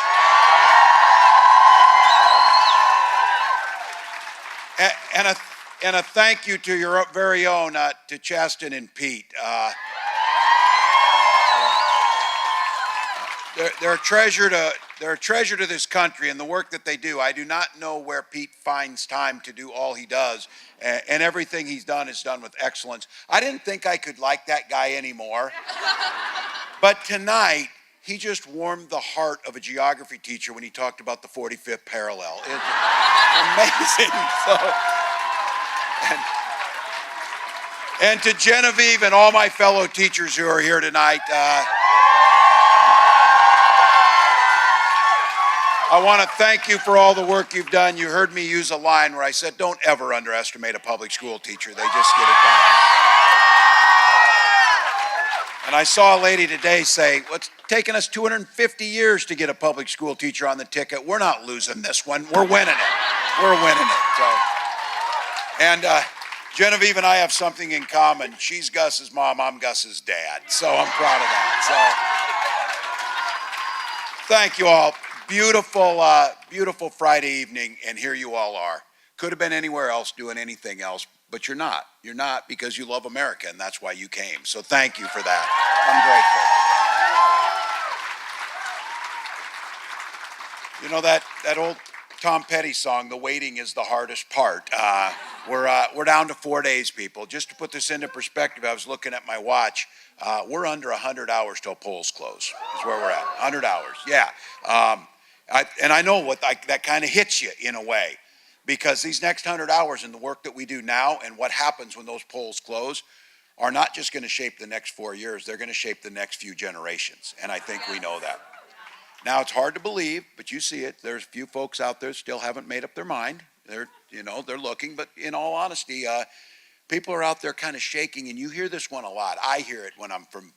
And a thank you to your very own, to Chaston and Pete. They're a treasure to this country and the work that they do. I do not know where Pete finds time to do all he does, and everything he's done is done with excellence. I didn't think I could like that guy anymore, but tonight he just warmed the heart of a geography teacher when he talked about the 45th parallel. It's amazing. And to Genevieve and all my fellow teachers who are here tonight, I want to thank you for all the work you've done. You heard me use a line where I said, don't ever underestimate a public school teacher. They just get it done. And I saw a lady today say, well, it's taken us 250 years to get a public school teacher on the ticket. We're not losing this one. We're winning it. We're winning it. So, and Genevieve and I have something in common. She's Gus's mom. I'm Gus's dad. So I'm proud of that. So thank you all. Beautiful, beautiful Friday evening, and here you all are. Could have been anywhere else doing anything else, but you're not. You're not because you love America, and that's why you came. So thank you for that. I'm grateful. You know that old Tom Petty song, "The waiting is the hardest part." We're down to 4 days, people. Just to put this into perspective, I was looking at my watch. We're under 100 hours till polls close. Is where we're at. 100 hours. Yeah. And I know what that kind of hits you in a way, because these next 100 hours and the work that we do now and what happens when those polls close are not just going to shape the next 4 years, they're going to shape the next few generations. And I think we know that. Now, it's hard to believe, but you see it. There's a few folks out there still haven't made up their mind. They're looking, but in all honesty, people are out there kind of shaking, and you hear this one a lot. I hear it when I'm from,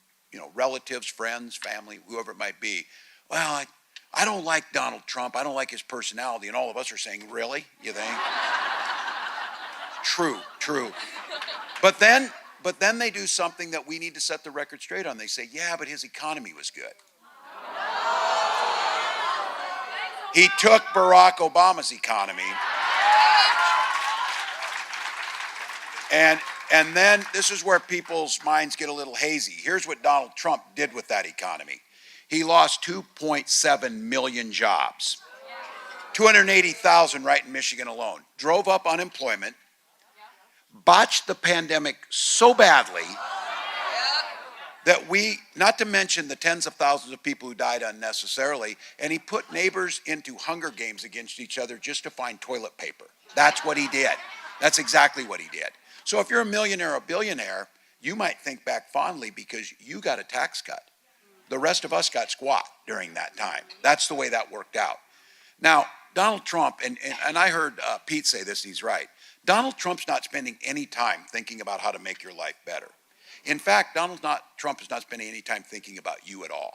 relatives, friends, family, whoever it might be. Well, I don't like Donald Trump. I don't like his personality. And all of us are saying, really? You think? True. But then they do something that we need to set the record straight on. They say, yeah, but his economy was good. He took Barack Obama's economy. And then this is where people's minds get a little hazy. Here's what Donald Trump did with that economy. He lost 2.7 million jobs, 280,000 right in Michigan alone, drove up unemployment, botched the pandemic so badly that not to mention the tens of thousands of people who died unnecessarily, and he put neighbors into Hunger Games against each other just to find toilet paper. That's what he did. That's exactly what he did. So if you're a millionaire or a billionaire, you might think back fondly because you got a tax cut. The rest of us got squat during that time. That's the way that worked out. Now, Donald Trump, and I heard Pete say this, he's right. Donald Trump's not spending any time thinking about how to make your life better. In fact, Trump is not spending any time thinking about you at all.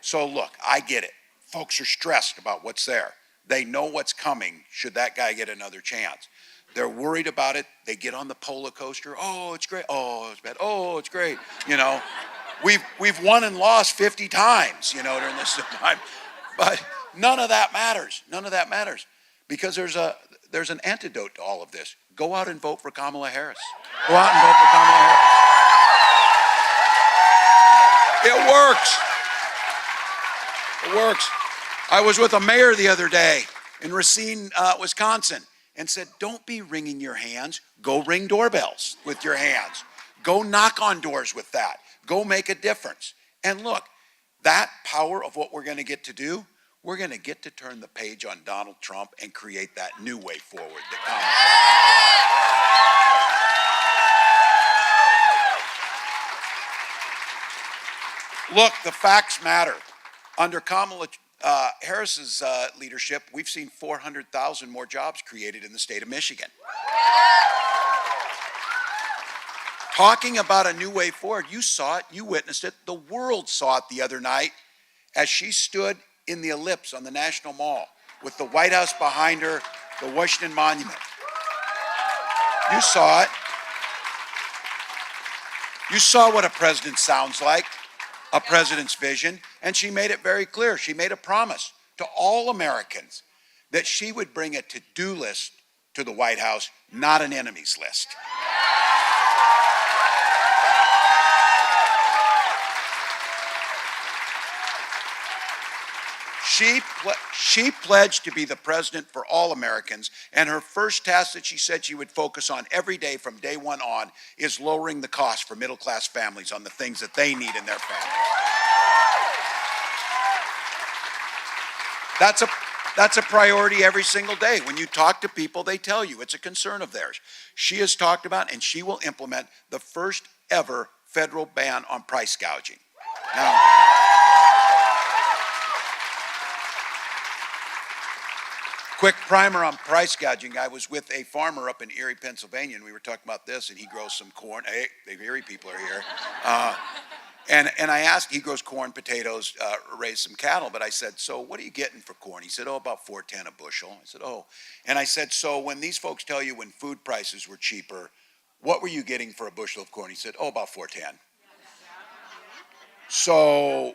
So look, I get it. Folks are stressed about what's there. They know what's coming should that guy get another chance. They're worried about it. They get on the polar coaster. Oh, it's great. Oh, it's bad. Oh, it's great. You know, we've won and lost 50 times, you know, during this time. But none of that matters. None of that matters. Because there's an antidote to all of this. Go out and vote for Kamala Harris. Go out and vote for Kamala Harris. It works. It works. I was with a mayor the other day in Racine, Wisconsin, and said, don't be wringing your hands. Go ring doorbells with your hands. Go knock on doors with that. Go make a difference. And look, that power of what we're going to get to do, we're going to get to turn the page on Donald Trump and create that new way forward that comes. Look, the facts matter. Under Kamala Harris's leadership, we've seen 400,000 more jobs created in the state of Michigan. Talking about a new way forward, you saw it, you witnessed it, the world saw it the other night as she stood in the ellipse on the National Mall with the White House behind her, the Washington Monument. You saw it. You saw what a president sounds like, a president's vision, and she made it very clear. She made a promise to all Americans that she would bring a to-do list to the White House, not an enemies list. She pledged to be the president for all Americans, and her first task that she said she would focus on every day from day one on is lowering the cost for middle-class families on the things that they need in their families. That's a priority every single day. When you talk to people, they tell you it's a concern of theirs. She has talked about and she will implement the first ever federal ban on price gouging. Now, quick primer on price gouging. I was with a farmer up in Erie, Pennsylvania, and we were talking about this, and he grows some corn. Hey, the Erie people are here. And I asked, he grows corn, potatoes, raised some cattle, but I said, so what are you getting for corn? He said, oh, about $4.10 a bushel. I said, oh. And I said, so when these folks tell you when food prices were cheaper, what were you getting for a bushel of corn? He said, oh, about $4.10. So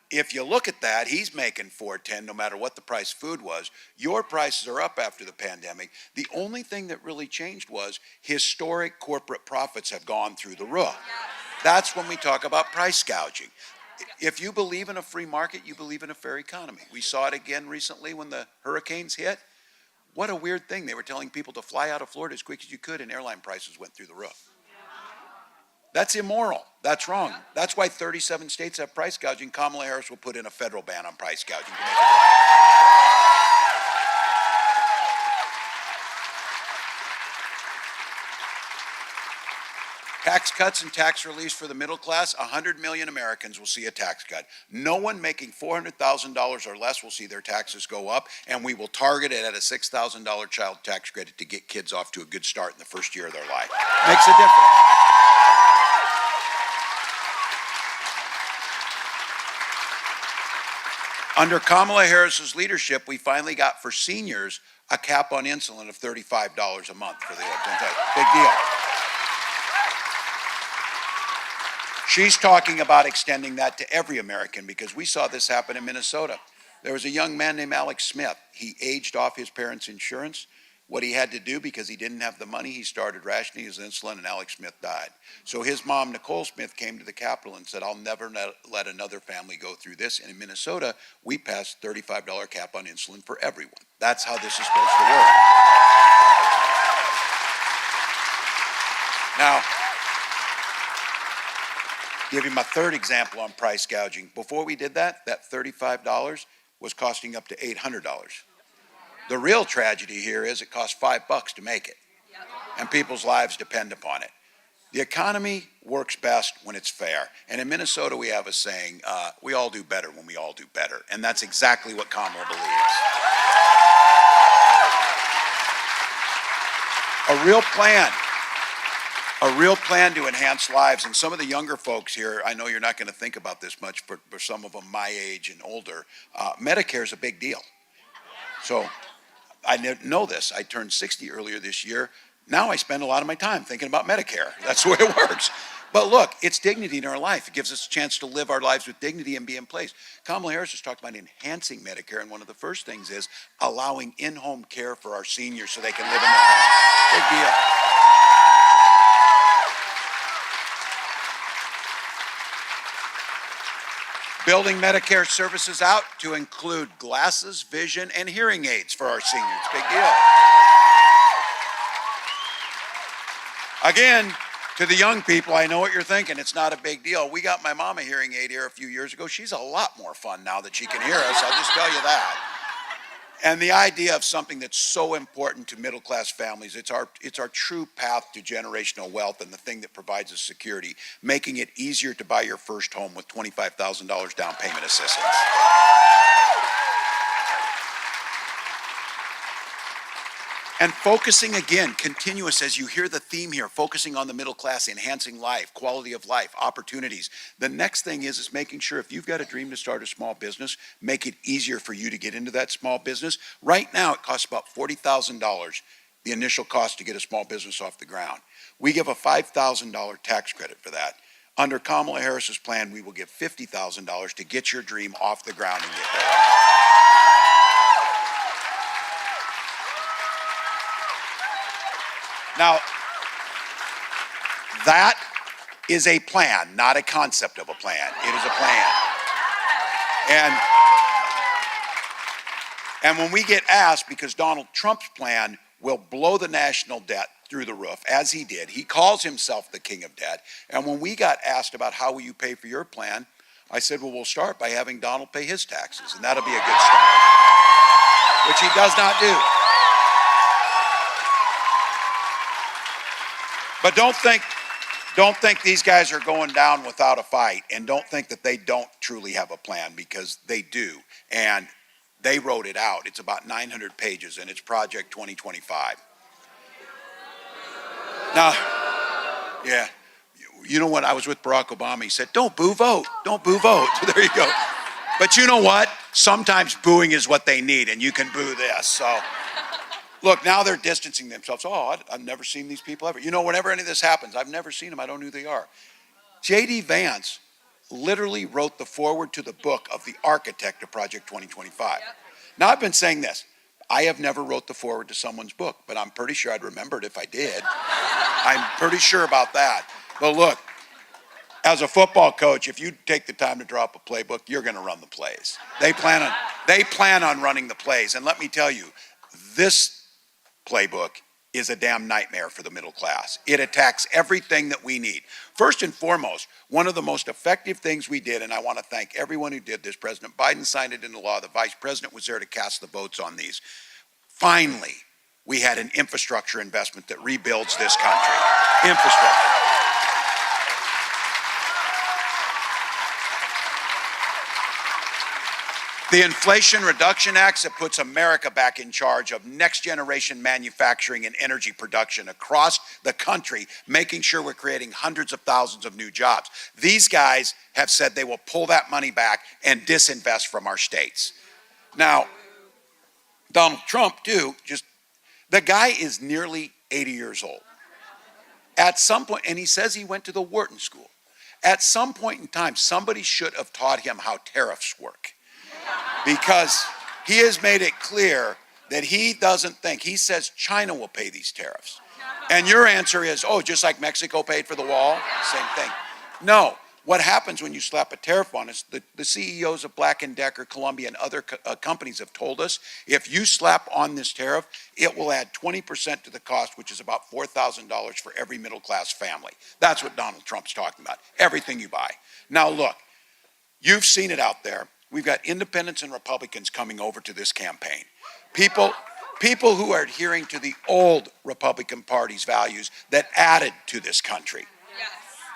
if you look at that, he's making $4.10 no matter what the price of food was. Your prices are up after the pandemic. The only thing that really changed was historic corporate profits have gone through the roof. That's when we talk about price gouging. If you believe in a free market, you believe in a fair economy. We saw it again recently when the hurricanes hit. What a weird thing. They were telling people to fly out of Florida as quick as you could, and airline prices went through the roof. That's immoral. That's wrong. That's why 37 states have price gouging. Kamala Harris will put in a federal ban on price gouging to make it. Tax cuts and tax relief for the middle class, 100 million Americans will see a tax cut. No one making $400,000 or less will see their taxes go up, and we will target it at a $6,000 child tax credit to get kids off to a good start in the first year of their life. Makes a difference. Under Kamala Harris's leadership, we finally got for seniors a cap on insulin of $35 a month for the big deal. She's talking about extending that to every American because we saw this happen in Minnesota. There was a young man named Alex Smith. He aged off his parents' insurance. What he had to do, because he didn't have the money, he started rationing his insulin, and Alex Smith died. So his mom, Nicole Smith, came to the Capitol and said, I'll never let another family go through this. And in Minnesota, we passed $35 cap on insulin for everyone. That's how this is supposed to work. Now, give you my third example on price gouging. Before we did that $35 was costing up to $800. The real tragedy here is it costs $5 to make it, and people's lives depend upon it. The economy works best when it's fair, and in Minnesota we have a saying, we all do better when we all do better, and that's exactly what Kamala believes. A real plan to enhance lives, and some of the younger folks here, I know you're not going to think about this much, for some of them my age and older, Medicare is a big deal. So I didn't know this. I turned 60 earlier this year. Now I spend a lot of my time thinking about Medicare. That's the way it works. But look, it's dignity in our life. It gives us a chance to live our lives with dignity and be in place. Kamala Harris has talked about enhancing Medicare, and one of the first things is allowing in-home care for our seniors so they can live in their home. Big deal. Building Medicare services out to include glasses, vision, and hearing aids for our seniors. Big deal. Again, to the young people, I know what you're thinking. It's not a big deal. We got my mom a hearing aid here a few years ago. She's a lot more fun now that she can hear us. I'll just tell you that. And the idea of something that's so important to middle-class families, it's our true path to generational wealth and the thing that provides us security, making it easier to buy your first home with $25,000 down payment assistance. And focusing again, continuous, as you hear the theme here, focusing on the middle class, enhancing life, quality of life, opportunities. The next thing is making sure if you've got a dream to start a small business, make it easier for you to get into that small business. Right now, it costs about $40,000, the initial cost to get a small business off the ground. We give a $5,000 tax credit for that. Under Kamala Harris's plan, we will give $50,000 to get your dream off the ground and get there. Now, that is a plan, not a concept of a plan. It is a plan. And when we get asked, because Donald Trump's plan will blow the national debt through the roof, as he did. He calls himself the king of debt. And when we got asked about how will you pay for your plan, I said, well, we'll start by having Donald pay his taxes, and that'll be a good start, which he does not do. But don't think these guys are going down without a fight, and don't think that they don't truly have a plan, because they do. And they wrote it out. It's about 900 pages, and it's Project 2025. Now, yeah, you know what? I was with Barack Obama. He said, don't boo, vote. Don't boo, vote. There you go. But you know what? Sometimes booing is what they need, and you can boo this. So. Look, now they're distancing themselves. Oh, I've never seen these people ever. You know, whenever any of this happens, I've never seen them. I don't know who they are. J.D. Vance literally wrote the foreword to the book of the architect of Project 2025. Yep. Now, I've been saying this. I have never wrote the foreword to someone's book, but I'm pretty sure I'd remember it if I did. I'm pretty sure about that. But look, as a football coach, if you take the time to drop a playbook, you're going to run the plays. They plan on running the plays. And let me tell you, this playbook is a damn nightmare for the middle class. It attacks everything that we need. First and foremost, one of the most effective things we did, and I want to thank everyone who did this. President Biden signed it into law. The vice president was there to cast the votes on these. Finally, we had an infrastructure investment that rebuilds this country. Infrastructure. The Inflation Reduction Act that puts America back in charge of next generation manufacturing and energy production across the country, making sure we're creating hundreds of thousands of new jobs. These guys have said they will pull that money back and disinvest from our states. Now, Donald Trump too, the guy is nearly 80 years old. At some point, and he says he went to the Wharton School. At some point in time, somebody should have taught him how tariffs work. Because he has made it clear that he doesn't think, he says China will pay these tariffs. And your answer is, oh, just like Mexico paid for the wall? Same thing. No. What happens when you slap a tariff on us, the CEOs of Black & Decker, Columbia, and other companies have told us, if you slap on this tariff, it will add 20% to the cost, which is about $4,000 for every middle-class family. That's what Donald Trump's talking about, everything you buy. Now look, you've seen it out there. We've got independents and Republicans coming over to this campaign. People who are adhering to the old Republican Party's values that added to this country. Yes.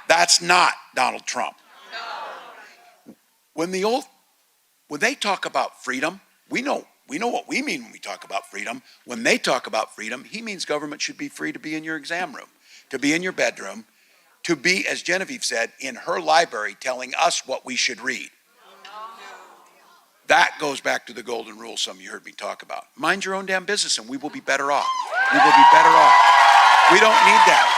That's not Donald Trump. No. When they talk about freedom, we know what we mean when we talk about freedom. When they talk about freedom, he means government should be free to be in your exam room, to be in your bedroom, to be, as Genevieve said, in her library telling us what we should read. That goes back to the golden rule some of you heard me talk about. Mind your own damn business and we will be better off. We will be better off. We don't need that.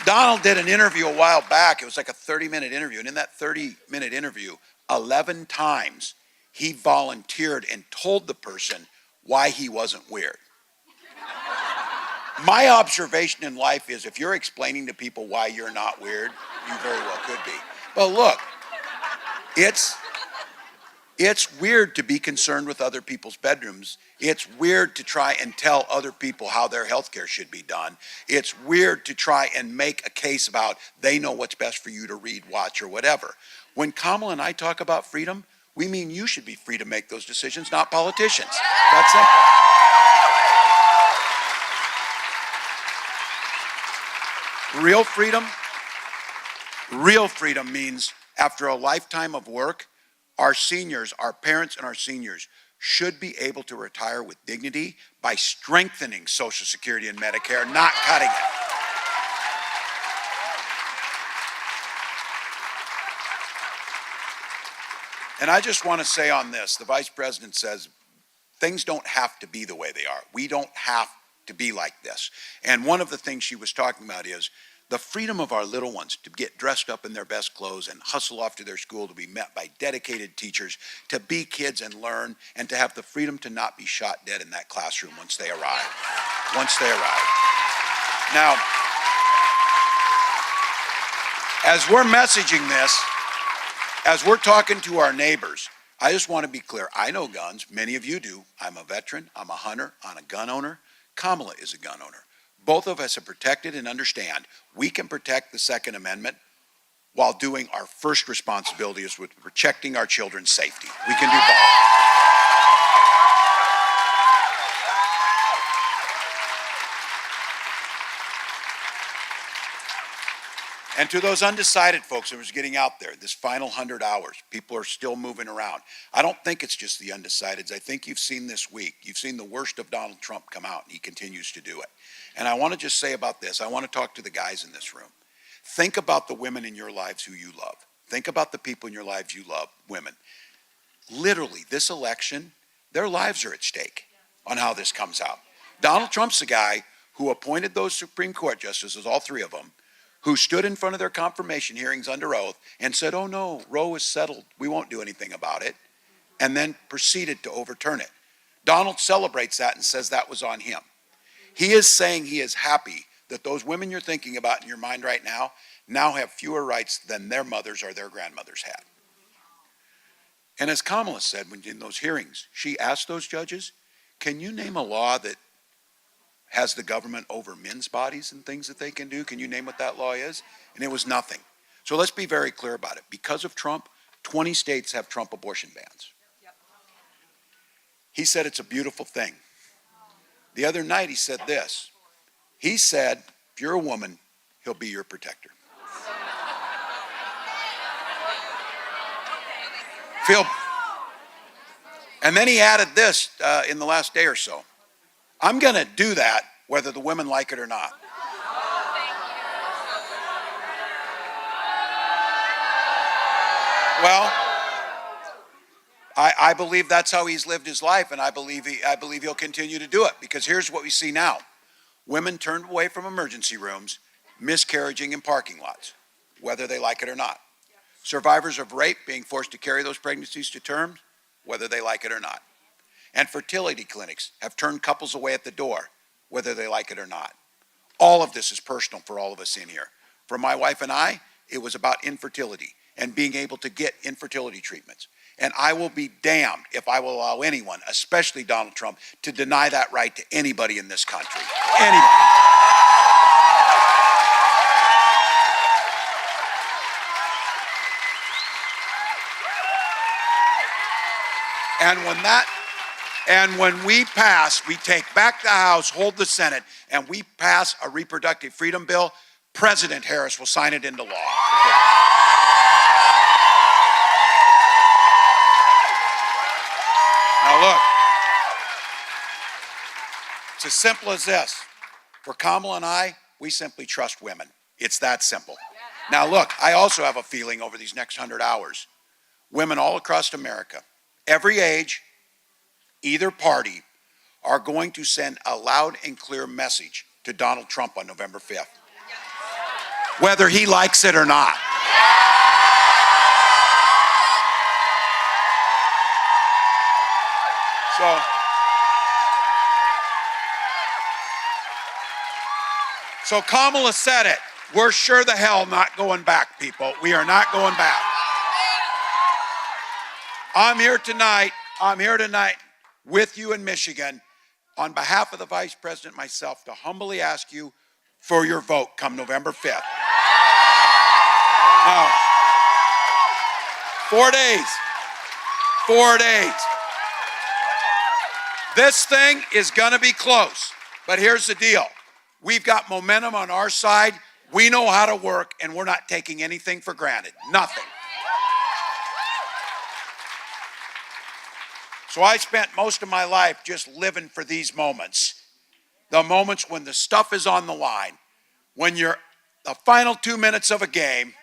Donald did an interview a while back. It was like a 30-minute interview. And in that 30-minute interview, 11 times he volunteered and told the person why he wasn't weird. My observation in life is if you're explaining to people why you're not weird, you very well could be. But look, it's weird to be concerned with other people's bedrooms. It's weird to try and tell other people how their health care should be done. It's weird to try and make a case about they know what's best for you to read, watch, or whatever. When Kamala and I talk about freedom, we mean you should be free to make those decisions, not politicians. That's simple. Real freedom means after a lifetime of work, our seniors, our parents and our seniors should be able to retire with dignity by strengthening Social Security and Medicare, not cutting it. And I just want to say on this, the Vice President says, things don't have to be the way they are. We don't have to be like this. And one of the things she was talking about is the freedom of our little ones to get dressed up in their best clothes and hustle off to their school to be met by dedicated teachers, to be kids and learn, and to have the freedom to not be shot dead in that classroom once they arrive. Now, as we're messaging this, as we're talking to our neighbors, I just want to be clear. I know guns. Many of you do. I'm a veteran. I'm a hunter. I'm a gun owner. Kamala is a gun owner. Both of us are protected and understand we can protect the Second Amendment while doing our first responsibility is with protecting our children's safety. We can do both. And to those undecided folks that was getting out there, this final 100 hours, people are still moving around. I don't think it's just the undecideds. I think you've seen this week, you've seen the worst of Donald Trump come out, and he continues to do it. And I want to just say about this, I want to talk to the guys in this room. Think about the women in your lives who you love. Think about the people in your lives you love, women. Literally, this election, their lives are at stake on how this comes out. Donald Trump's the guy who appointed those Supreme Court justices, all three of them, who stood in front of their confirmation hearings under oath and said, oh no, Roe is settled, we won't do anything about it, and then proceeded to overturn it. Donald celebrates that and says that was on him. He is saying he is happy that those women you're thinking about in your mind right now have fewer rights than their mothers or their grandmothers had. And as Kamala said when in those hearings, she asked those judges, can you name a law that has the government over men's bodies and things that they can do? Can you name what that law is? And it was nothing. So let's be very clear about it. Because of Trump, 20 states have Trump abortion bans. He said it's a beautiful thing. The other night he said this. He said, if you're a woman, he'll be your protector. And then he added this in the last day or so. I'm going to do that whether the women like it or not. Well, I believe that's how he's lived his life, and I believe he'll continue to do it, because here's what we see now. Women turned away from emergency rooms, miscarriaging in parking lots, whether they like it or not. Survivors of rape being forced to carry those pregnancies to term, whether they like it or not. And fertility clinics have turned couples away at the door, whether they like it or not. All of this is personal for all of us in here. For my wife and I, it was about infertility and being able to get infertility treatments. And I will be damned if I will allow anyone, especially Donald Trump, to deny that right to anybody in this country. Anybody. And when we pass, we take back the House, hold the Senate, and we pass a reproductive freedom bill, President Harris will sign it into law. Now look, it's as simple as this. For Kamala and I, we simply trust women. It's that simple. Now look, I also have a feeling over these next 100 hours, women all across America, every age, either party, are going to send a loud and clear message to Donald Trump on November 5th, whether he likes it or not. So Kamala said it. We're sure the hell not going back, people. We are not going back. I'm here tonight with you in Michigan on behalf of the Vice President and myself to humbly ask you for your vote come November 5th. Now, 4 days. 4 days. This thing is going to be close, but here's the deal. We've got momentum on our side. We know how to work, and we're not taking anything for granted. Nothing. So I spent most of my life just living for these moments. The moments when the stuff is on the line, when you're the final 2 minutes of a game.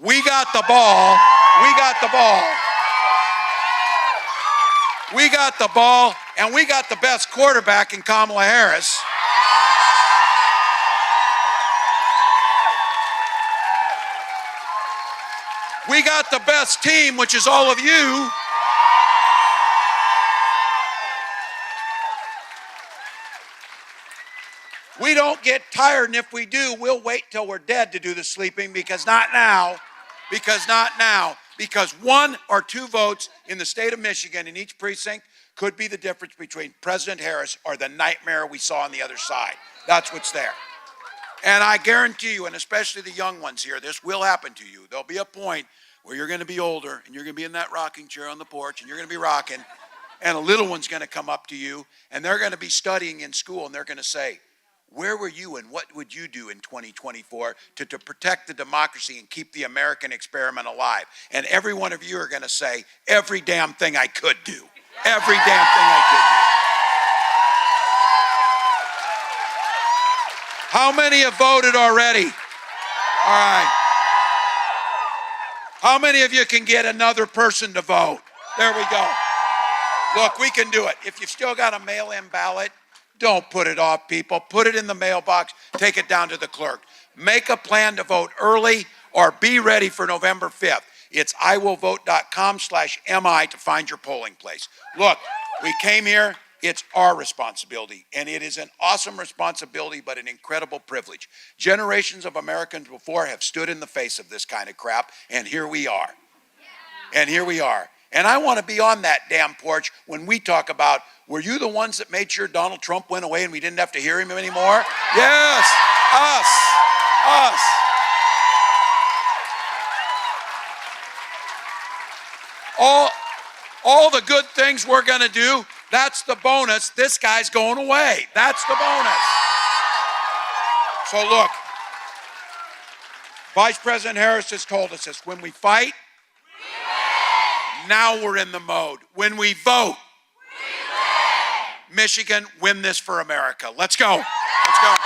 We got the ball. We got the ball. We got the ball, and we got the best quarterback in Kamala Harris. We got the best team, which is all of you. We don't get tired, and if we do, we'll wait till we're dead to do the sleeping, because not now, because 1 or 2 votes in the state of Michigan in each precinct could be the difference between President Harris or the nightmare we saw on the other side. That's what's there. And I guarantee you, and especially the young ones here, this will happen to you. There'll be a point where you're going to be older, and you're going to be in that rocking chair on the porch, and you're going to be rocking, and a little one's going to come up to you, and they're going to be studying in school, and they're going to say, where were you and what would you do in 2024 to protect the democracy and keep the American experiment alive? And every one of you are going to say, every damn thing I could do. Every damn thing I could do. How many have voted already? All right. How many of you can get another person to vote? There we go. Look, we can do it. If you've still got a mail-in ballot, don't put it off, people. Put it in the mailbox. Take it down to the clerk. Make a plan to vote early or be ready for November 5th. It's iwillvote.com/MI to find your polling place. Look, we came here. It's our responsibility, and it is an awesome responsibility, but an incredible privilege. Generations of Americans before have stood in the face of this kind of crap, and here we are. And here we are. And I want to be on that damn porch when we talk about, were you the ones that made sure Donald Trump went away and we didn't have to hear him anymore? Yes, us. All the good things we're going to do, that's the bonus. This guy's going away. That's the bonus. So look, Vice President Harris has told us this. When we fight, now we're in the mode. When we vote, Michigan, win this for America. Let's go. Let's go.